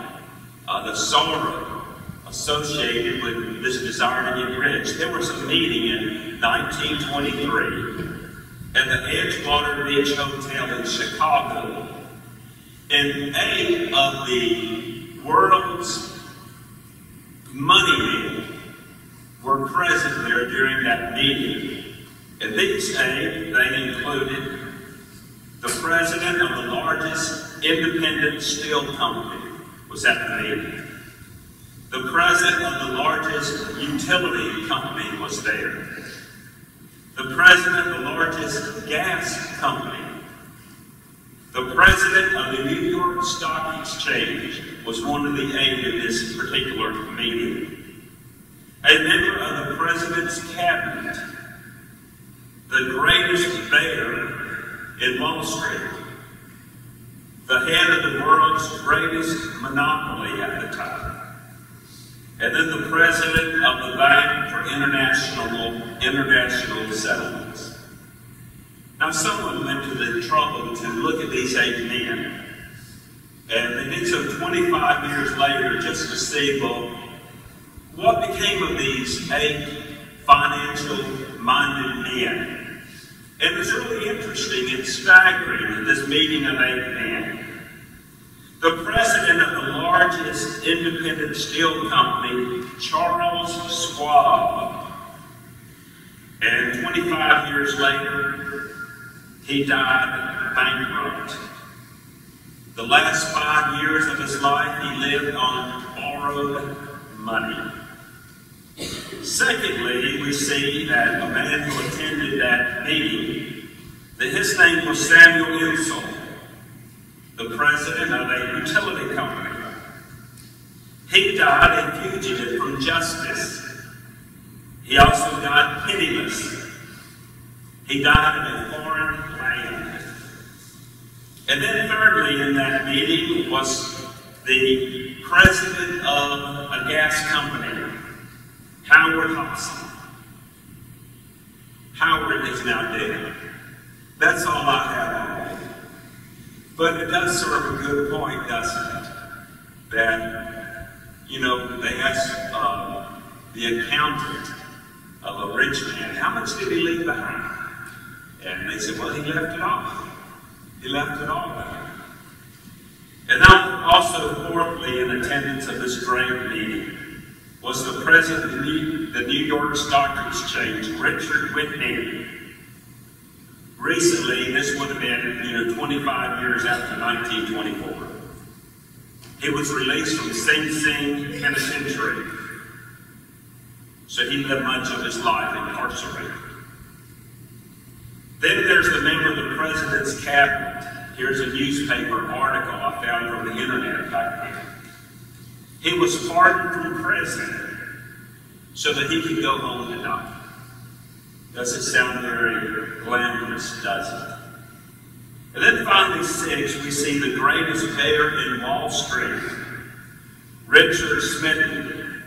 the sorrow associated with this desire to get rich. There was a meeting in 1923 at the Edgewater Beach Hotel in Chicago, and 8 of the world's money men were present there during that meeting. And these 8, they included the president of the largest independent steel company was at the meeting. The president of the largest utility company was there. The president of the largest gas company. The president of the New York Stock Exchange was one of the 8 in this particular meeting. A member of the president's cabinet, the greatest bear in Wall Street, the head of the world's greatest monopoly at the time, and then the president of the Bank for International Settlements. Now, someone went to the trouble to look at these 8 men And they did so 25 years later just to see, well, what became of these 8 financial-minded men? And it's really interesting and staggering at this meeting of 8 men. The president of the largest independent steel company, Charles Schwab, and 25 years later, he died bankrupt. The last 5 years of his life, he lived on borrowed money. Secondly, we see that a man who attended that meeting, that his name was Samuel Insull, the president of a utility company. He died a fugitive from justice. He also died penniless. He died in a foreign land. And then thirdly in that meeting was the president of a gas company, Howard Hobson. Howard is now dead. That's all I have on it. But it does serve a good point, doesn't it? That, you know, they asked the accountant of a rich man, how much did he leave behind? And they said, well, he left it all. He left it all behind. And also, fourthly, in attendance of this great meeting was the president of the New York Stock Exchange, Richard Whitney. Recently, this would have been, 25 years after 1924. He was released from Sing Sing Penitentiary. So he lived much of his life incarcerated. Then there's the member of the president's cabinet. Here's a newspaper article I found from the internet back then. He was pardoned from prison so that he could go home and die. Doesn't sound very glamorous, does it? And then finally, 6, we see the greatest bear in Wall Street, Richard Smithson.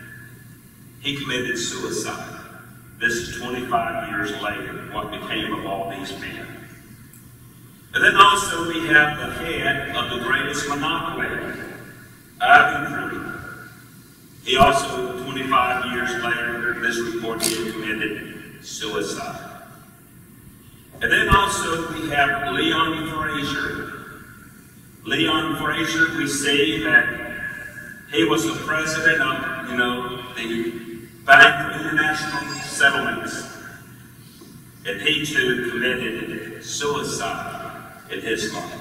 He committed suicide. This is 25 years later, what became of all these men. And then also we have the head of the greatest monopoly, Ivan Kramer. He also, 25 years later, this report, he committed suicide. And then also we have Leon Fraser. Leon Fraser, we see that he was the president of, the Bank for International Settlements. And he too committed suicide in his life.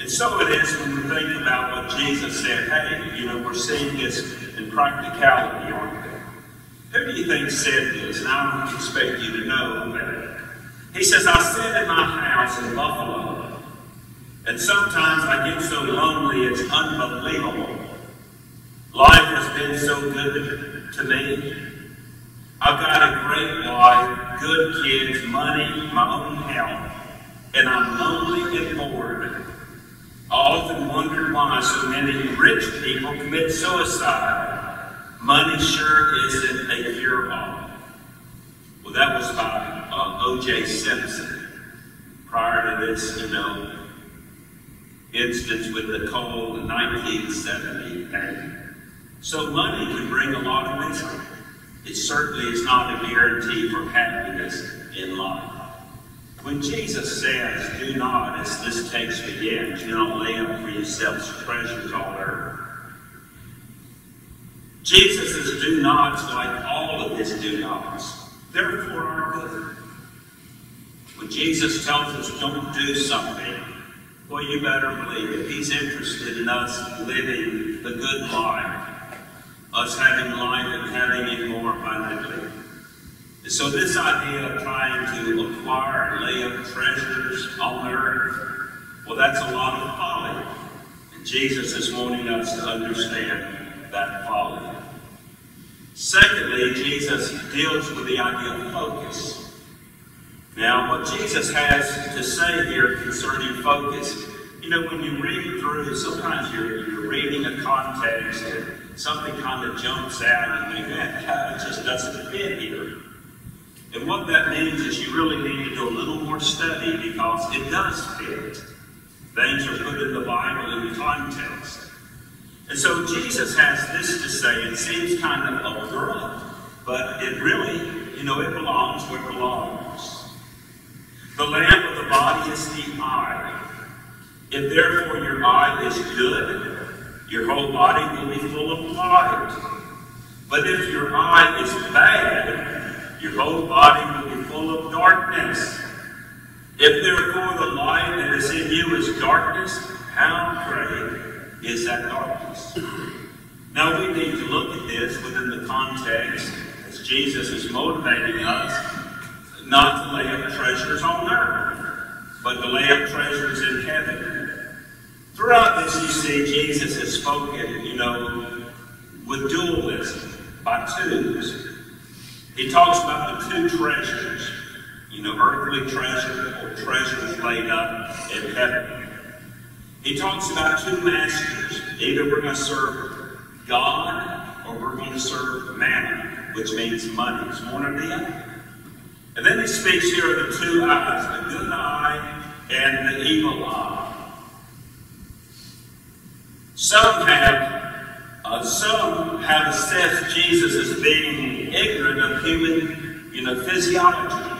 And so it is when we think about what Jesus said, hey, we're seeing this in practicality, aren't we? Who do you think said this? And I don't expect you to know that. He says, I sit in my house in Buffalo, and sometimes I get so lonely it's unbelievable. Life has been so good to me. I've got a great wife, good kids, money, my own health, and I'm lonely and bored. I often wondered why so many rich people commit suicide. Money sure isn't a cure-all. Well, that was by O.J. Simpson. Prior to this, instance with Nicole in 1978. So money can bring a lot of misery. It certainly is not a guarantee for happiness in life. When Jesus says, do not, as this text begins, do not lay up for yourselves treasures on earth. Jesus' do nots, like all of his do nots, therefore are good. When Jesus tells us don't do something, well, you better believe it. He's interested in us living the good life, us having life and having it more abundantly. And so this idea of trying to acquire and lay up treasures on earth, well, that's a lot of folly. And Jesus is wanting us to understand that folly. Secondly, Jesus deals with the idea of focus. Now, what Jesus has to say here concerning focus, when you read through, sometimes you're reading a context and something kind of jumps out and you think, that just doesn't fit here. And what that means is you really need to do a little more study because it does fit. Things are put in the Bible in context. And so Jesus has this to say. It seems kind of abrupt, but it really, it belongs where it belongs. The lamp of the body is the eye. If therefore your eye is good, your whole body will be full of light. But if your eye is bad, your whole body will be full of darkness. If therefore the light that is in you is darkness, how great is that darkness? Now we need to look at this within the context as Jesus is motivating us not to lay up treasures on earth, but to lay up treasures in heaven. Throughout this, you see, Jesus has spoken, with dualism, by twos. He talks about the two treasures, earthly treasure or treasures laid up in heaven. He talks about two masters. Either we're going to serve God or we're going to serve mammon, which means money. It's one or the other. And then he speaks here of the two eyes, the good eye and the evil eye. Some have assessed Jesus as being ignorant of human, physiology.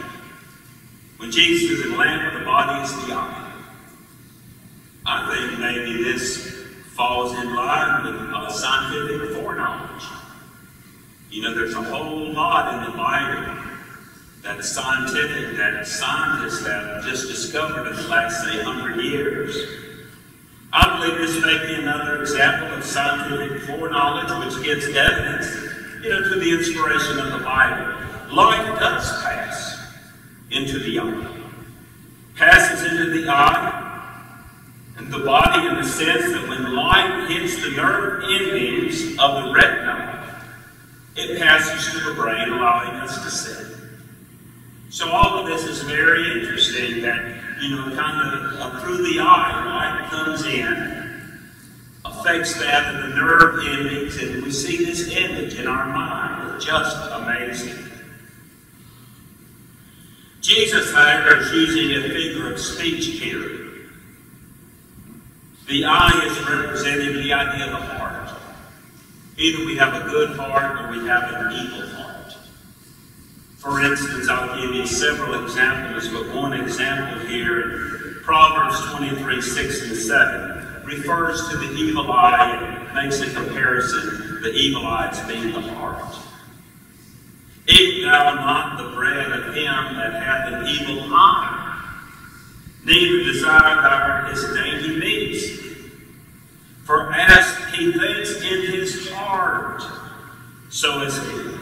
When Jesus is in the lamp of the body is the eye. I think maybe this falls in line with scientific foreknowledge. There's a whole lot in the Bible that scientists have just discovered in the last, say, 100 years. I believe this may be another example of scientific foreknowledge which gives evidence, to the inspiration of the Bible. Light does pass into the eye. Passes into the eye and the body in the sense that when light hits the nerve endings of the retina, it passes to the brain, allowing us to see. So all of this is very interesting that, kind of through the eye, light comes in, affects that of the nerve endings, and we see this image in our mind. It's just amazing. Jesus, however, is using a figure of speech here. The eye is representing the idea of the heart. Either we have a good heart or we have an evil heart. For instance, I'll give you several examples, but one example here, Proverbs 23, 6 and 7, refers to the evil eye and makes a comparison, the evil eye as being the heart. Eat thou not the bread of him that hath an evil eye, neither desire thou his dainty meats. For as he thinks in his heart, so is he.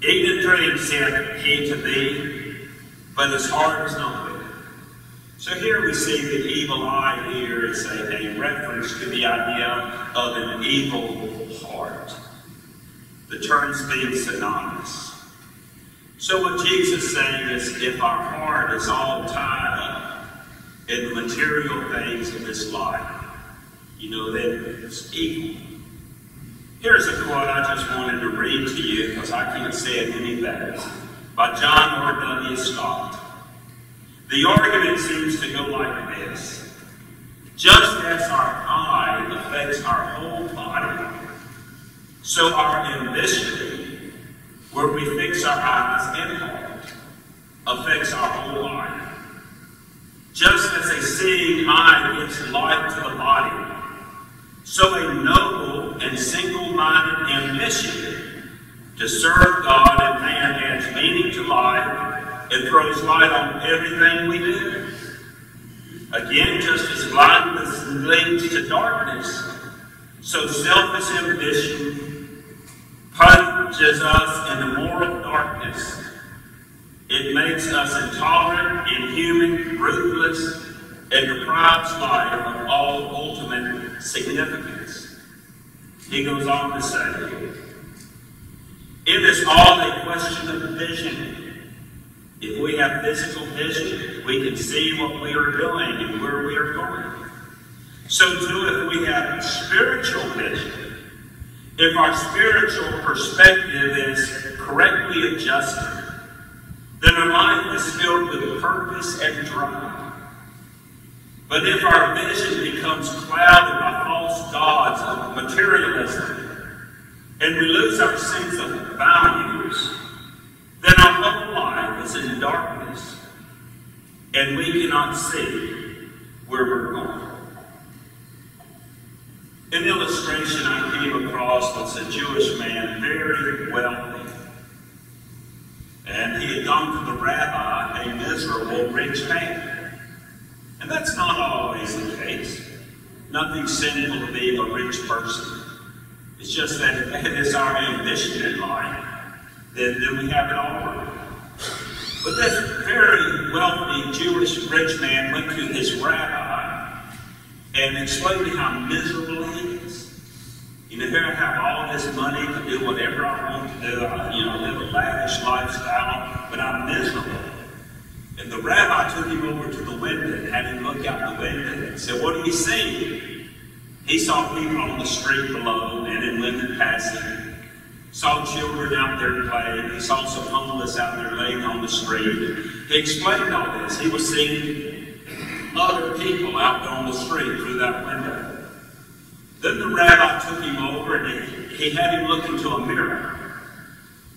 Eat and drink, saith he to thee, but his heart is not with him. So here we see the evil eye here is a reference to the idea of an evil heart. The terms being synonymous. So what Jesus is saying is, if our heart is all tied up in the material things of this life, then it's evil. Here's a quote I just wanted to read to you because I can't say it any better. By John R.W. Scott. The argument seems to go like this. Just as our eye affects our whole body, so our ambition, where we fix our eyes and heart, affects our whole life. Just as a seeing eye gives light to the body, so a noble and single-minded ambition to serve God and man adds meaning to life and throws light on everything we do. Again, just as blindness leads to darkness, so selfish ambition plunges us into moral darkness. It makes us intolerant, inhuman, ruthless, and deprives life of all ultimate significance. He goes on to say, it is all a question of vision. If we have physical vision, we can see what we are doing and where we are going. So too, if we have spiritual vision, if our spiritual perspective is correctly adjusted, then our life is filled with purpose and drive. But if our vision becomes clouded by false gods of materialism, and we lose our sense of values, then our whole life is in darkness, and we cannot see where we're going. An illustration I came across was a Jewish man, very wealthy, and he had gone to the rabbi, a miserable rich man. And that's not always the case. Nothing sinful to be a rich person. It's just that if that is our ambition in life, then we have it all wrong. But this very wealthy Jewish rich man went to his rabbi and explained to him how miserable he is. You know, here I have all this money to do whatever I want to do. Live a lavish lifestyle, but I'm miserable. And the rabbi took him over to the window and had him look out the window and said, "What do you see?" He saw people on the street below, men and women passing. Saw children out there playing. He saw some homeless out there laying on the street. He explained all this. He was seeing other people out there on the street through that window. Then the rabbi took him over and he had him look into a mirror.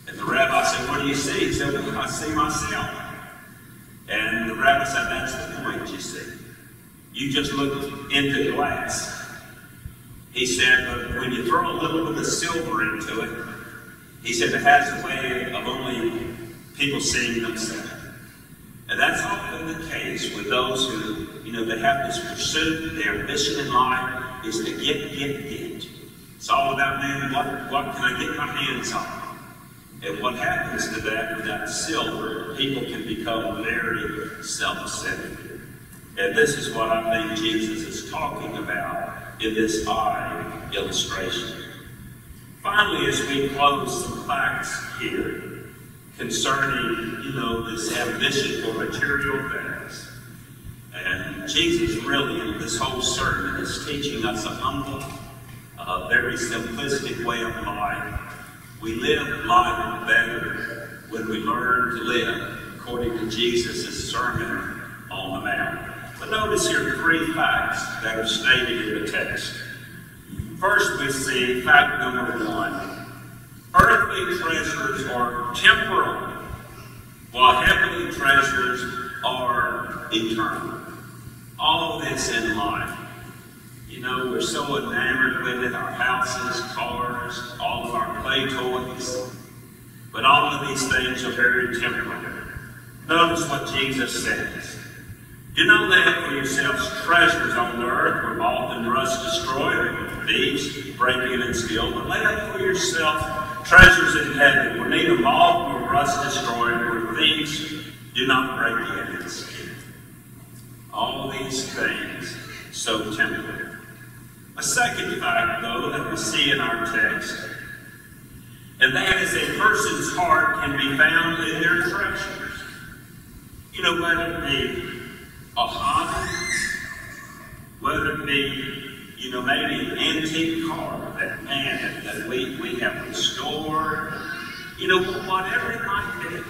And the rabbi said, "What do you see?" He said, "Well, I see myself." And the rabbi said, "That's the point, you see. You just looked into glass." He said, "But when you throw a little bit of silver into it," he said, "it has a way of only people seeing themselves." And that's often the case with those who, they have this pursuit, their mission in life is to get. It's all about, man, what can I get my hands on? And what happens to that without silver, people can become very self-centered. And this is what I think Jesus is talking about in this eye illustration. Finally, as we close some facts here concerning, this ambition for material things. And Jesus really, in this whole sermon, is teaching us a humble, very simplistic way of life. We live life better when we learn to live according to Jesus' Sermon on the Mount. But notice here 3 facts that are stated in the text. First, we see fact number 1. Earthly treasures are temporal, while heavenly treasures are eternal. All this in life. We're so enamored with it, our houses, cars, all of our play toys. But all of these things are very temporal. Notice what Jesus says. "Do not lay up for yourselves treasures on the earth where moth and rust destroy, or thieves break in and steal, but lay up for yourself treasures in heaven where neither moth nor rust destroy, where thieves do not break in and steal." All these things so temporal. A second fact, though, that we see in our text, and that is a person's heart can be found in their treasures. Whether it be a hobby, whether it be, maybe an antique car that we have restored, whatever it might be,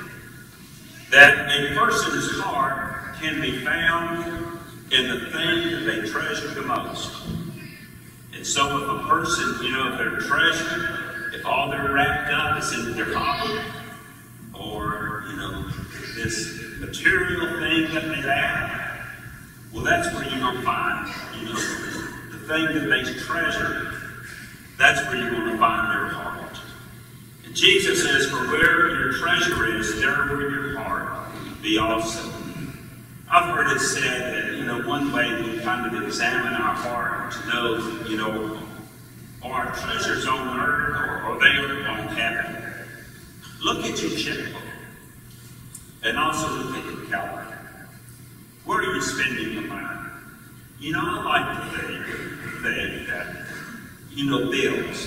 that a person's heart can be found in the thing that they treasure the most. And so if a person, if their treasure, if all they're wrapped up is in their hobby, or, this material thing that they have, well, that's where you're going to find, the thing that they treasure, that's where you're going to find their heart. And Jesus says, "For where your treasure is, there will your heart be also." I've heard it said that, one way we kind of examine our heart to know, are our treasures on earth or are they on heaven? Look at your checkbook. And also look at your calendar. Where are you spending the money? I like to think that, bills.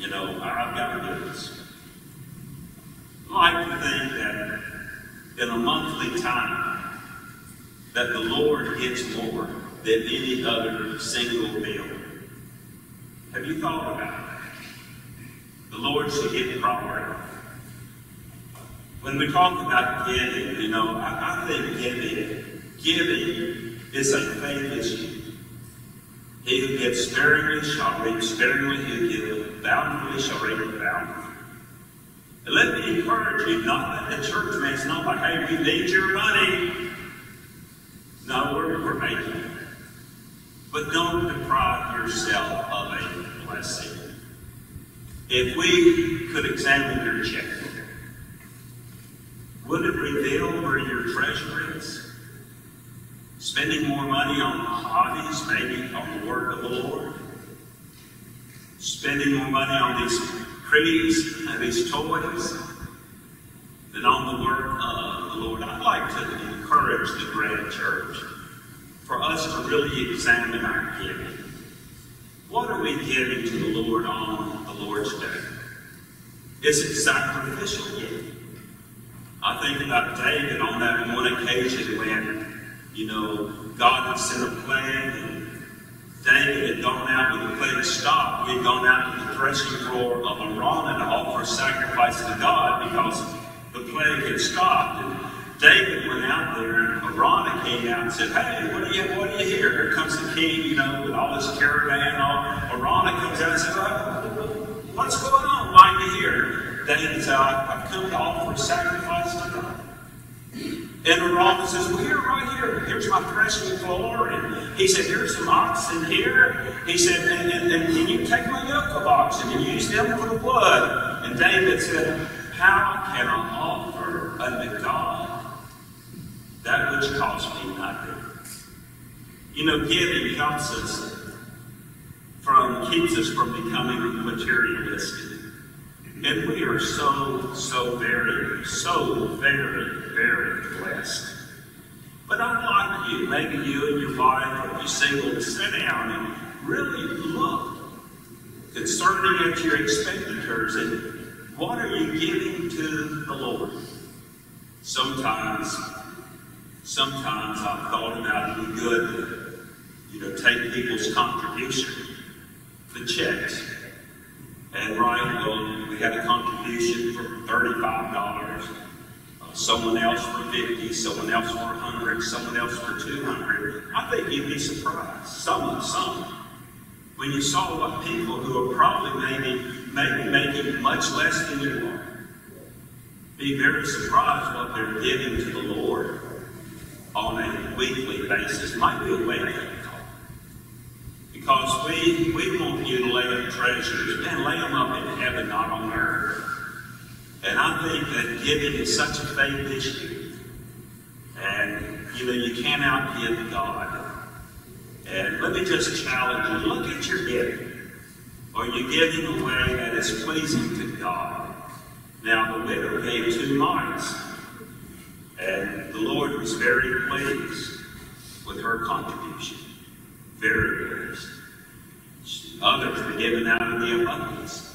I've got bills. I like to think that in a monthly time, that the Lord gets more than any other single bill. Have you thought about that? The Lord should get priority. When we talk about giving, I think giving It's a faith issue. He who gives sparingly shall reap sparingly. He who gives bountifully shall reap bountifully. And let me encourage you, not that the church makes know, like, hey, we need your money. No, we're making it. But don't deprive yourself of a blessing. If we could examine your checkbook, would it reveal where your treasure is? Spending more money on hobbies, maybe on the work of the Lord? Spending more money on these pretties and these toys than on the work of the Lord? I'd like to encourage the Grand Church for us to really examine our giving. What are we giving to the Lord on the Lord's Day? Is it sacrificial giving? I think about David on that one occasion when, God had sent a plague, and David had gone out when the plague stopped. We had gone out to the threshing floor of Araunah to offer sacrifice to God because the plague had stopped. And David went out there, and Araunah came out and said, hey, what do you hear? Here comes the king, with all his caravan. Araunah comes out and says, what's going on? Why are you here? David said, I've come to offer a sacrifice to God. And Araunah says, well, right here. Here's my threshing floor. And he said, here's some oxen here. He said, and can you take my yoke of oxen and use them for the blood? And David said, how can I offer unto God that which costs me nothing? Giving keeps us from becoming materialistic. And we are so very, very blessed. But unlike you, maybe you and your wife, or you single, to sit down and really look concerning at your expenditures and what are you giving to the Lord? Sometimes I've thought about it would be good to take people's contribution, the checks, and we had a contribution for $35, someone else for $50, someone else for $100, someone else for $200. I think you'd be surprised, some, when you saw what people who are probably maybe making much less than you are, be very surprised what they're giving to the Lord on a weekly basis. Might be a wake-up call. Because we want you to lay up treasures, and lay them up in heaven, not on earth. And I think that giving is such a faith issue. And, you can't outgive God. And let me just challenge you, look at your giving. Are you giving a way that is pleasing to God? Now, the widow gave 2 mites. And the Lord was very pleased with her contribution. Very pleased. Others were given out of the abundance.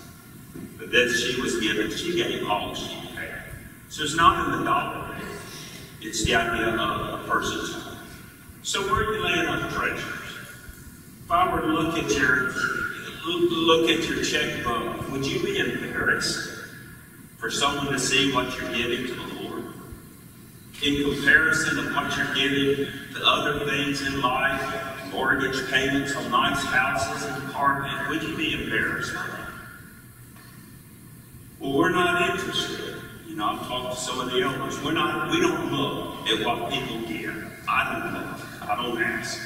But then she gave all she had. So it's not in the dollar. It's the idea of a person's heart. So where are you laying up treasures? If I were to look at your checkbook, would you be embarrassed for someone to see what you're giving to the Lord? In comparison of what you're giving to other things in life, mortgage payments on nice houses and apartments, would you be embarrassed by that? Well, we're not interested. I've talked to some of the elders. We don't look at what people give. I don't look. I don't ask.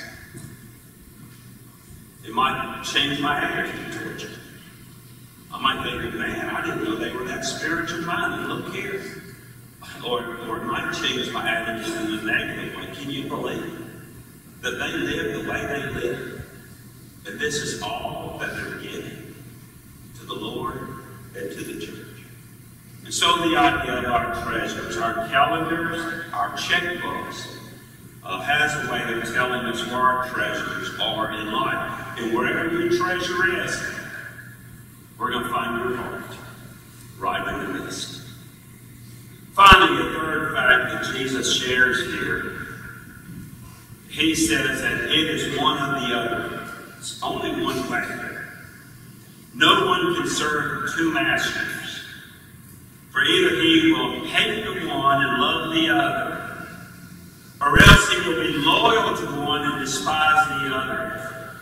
It might change my attitude towards it. I might think, man, I didn't know they were that spiritual minded. Look here. Or it might change my attitude in a negative way. Can you believe that they live the way they live? And this is all that they're giving to the Lord and to the church. And so the idea of our treasures, our calendars, our checkbooks, has a way of telling us where our treasures are in life. And wherever your treasure is, we're going to find your heart right in the midst. Finally, a third fact that Jesus shares here. He says that it is one or the other. It's only one factor. No one can serve 2 masters. For either he will hate the one and love the other, or else he will be loyal to the one and despise the other.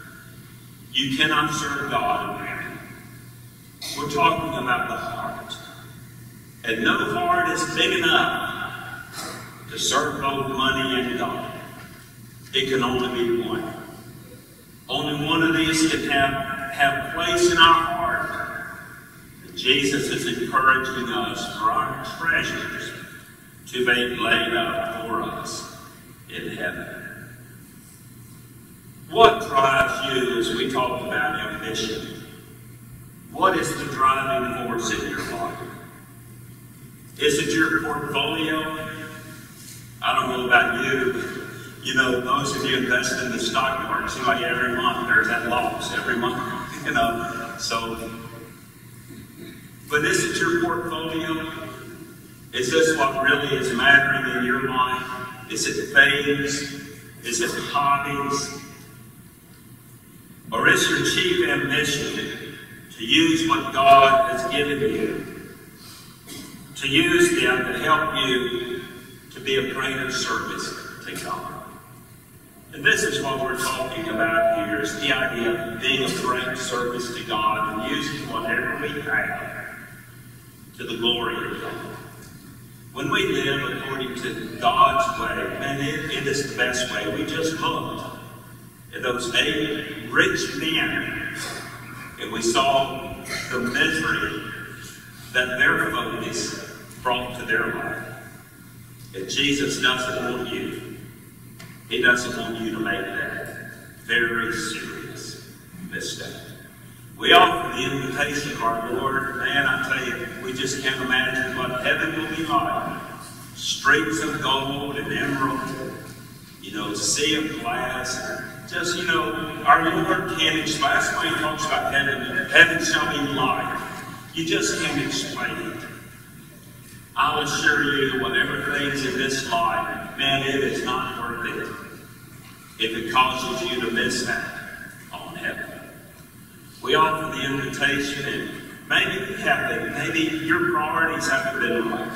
You cannot serve God and man. We're talking about the heart. And no heart is big enough to serve both money and God. It can only be one. Only one of these can have place in our heart. And Jesus is encouraging us for our treasures to be laid up for us in heaven. What drives you as we talk about ambition? What is the driving force in your life? Is it your portfolio? I don't know about you. You know, those of you invest in the stock market, seem like every month there's that loss, every month, you know. So, but is it your portfolio? Is this what really is mattering in your life? Is it faiths? Is it hobbies? Or is your chief ambition to use what God has given you, to use them to help you to be a greater service to God? And this is what we're talking about here, is the idea of being a great service to God and using whatever we have to the glory of God. When we live according to God's way, man, it is the best way. We just looked at those 8 rich men, and we saw the misery that their focus brought to their life. And Jesus doesn't want you. He doesn't want you to make that very serious mistake. We offer the invitation of our Lord. Man, I tell you, we just can't imagine what heaven will be like. Streets of gold and emerald, you know, sea of glass. Just, you know, our Lord can't explain. That's why he talks about heaven. Heaven shall be light. You just can't explain it. I'll assure you, whatever things in this life, man, it is not worth it if it causes you to miss that on heaven. We offer the invitation, and maybe you haven't. Maybe your priorities haven't been right.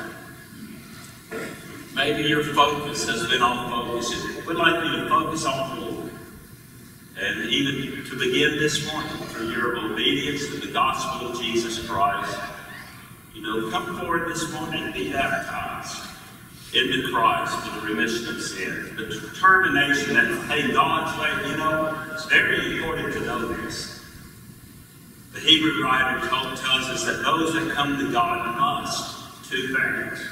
Maybe your focus has been off focus. We'd like you to focus on the Lord. And even to begin this morning, through your obedience to the gospel of Jesus Christ, you know, come forward this morning and be baptized into Christ for the remission of sin. The determination that, hey, God's way, you know, it's very important to know this. The Hebrew writer tells us that those that come to God must 2 things.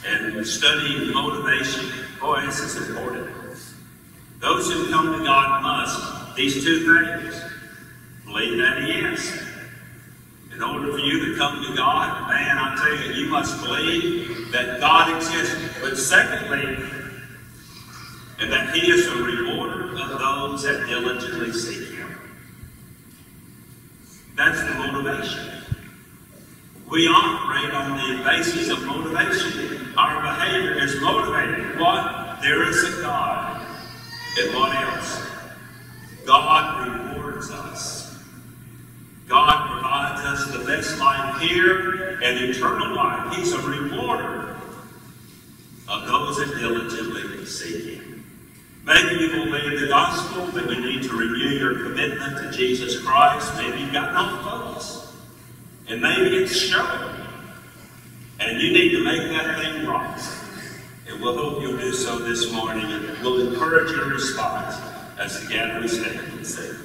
And studying motivation, boy, this is important. Those who come to God must, these 2 things, believe that He is. In order for you to come to God, man, I tell you, you must believe that God exists. But secondly, and that He is a rewarder of those that diligently seek Him. That's the motivation. We operate on the basis of motivation. Our behavior is motivated. What? There is a God. And what else? God rewards us. God provides us the best life here and eternal life. He's a rewarder of those that diligently seek Him. Maybe you believe the gospel, but you need to renew your commitment to Jesus Christ. Maybe you've got no focus. And maybe it's showing. And you need to make that thing right. And we'll hope you'll do so this morning. And we'll encourage your response as the gathering stand and sing.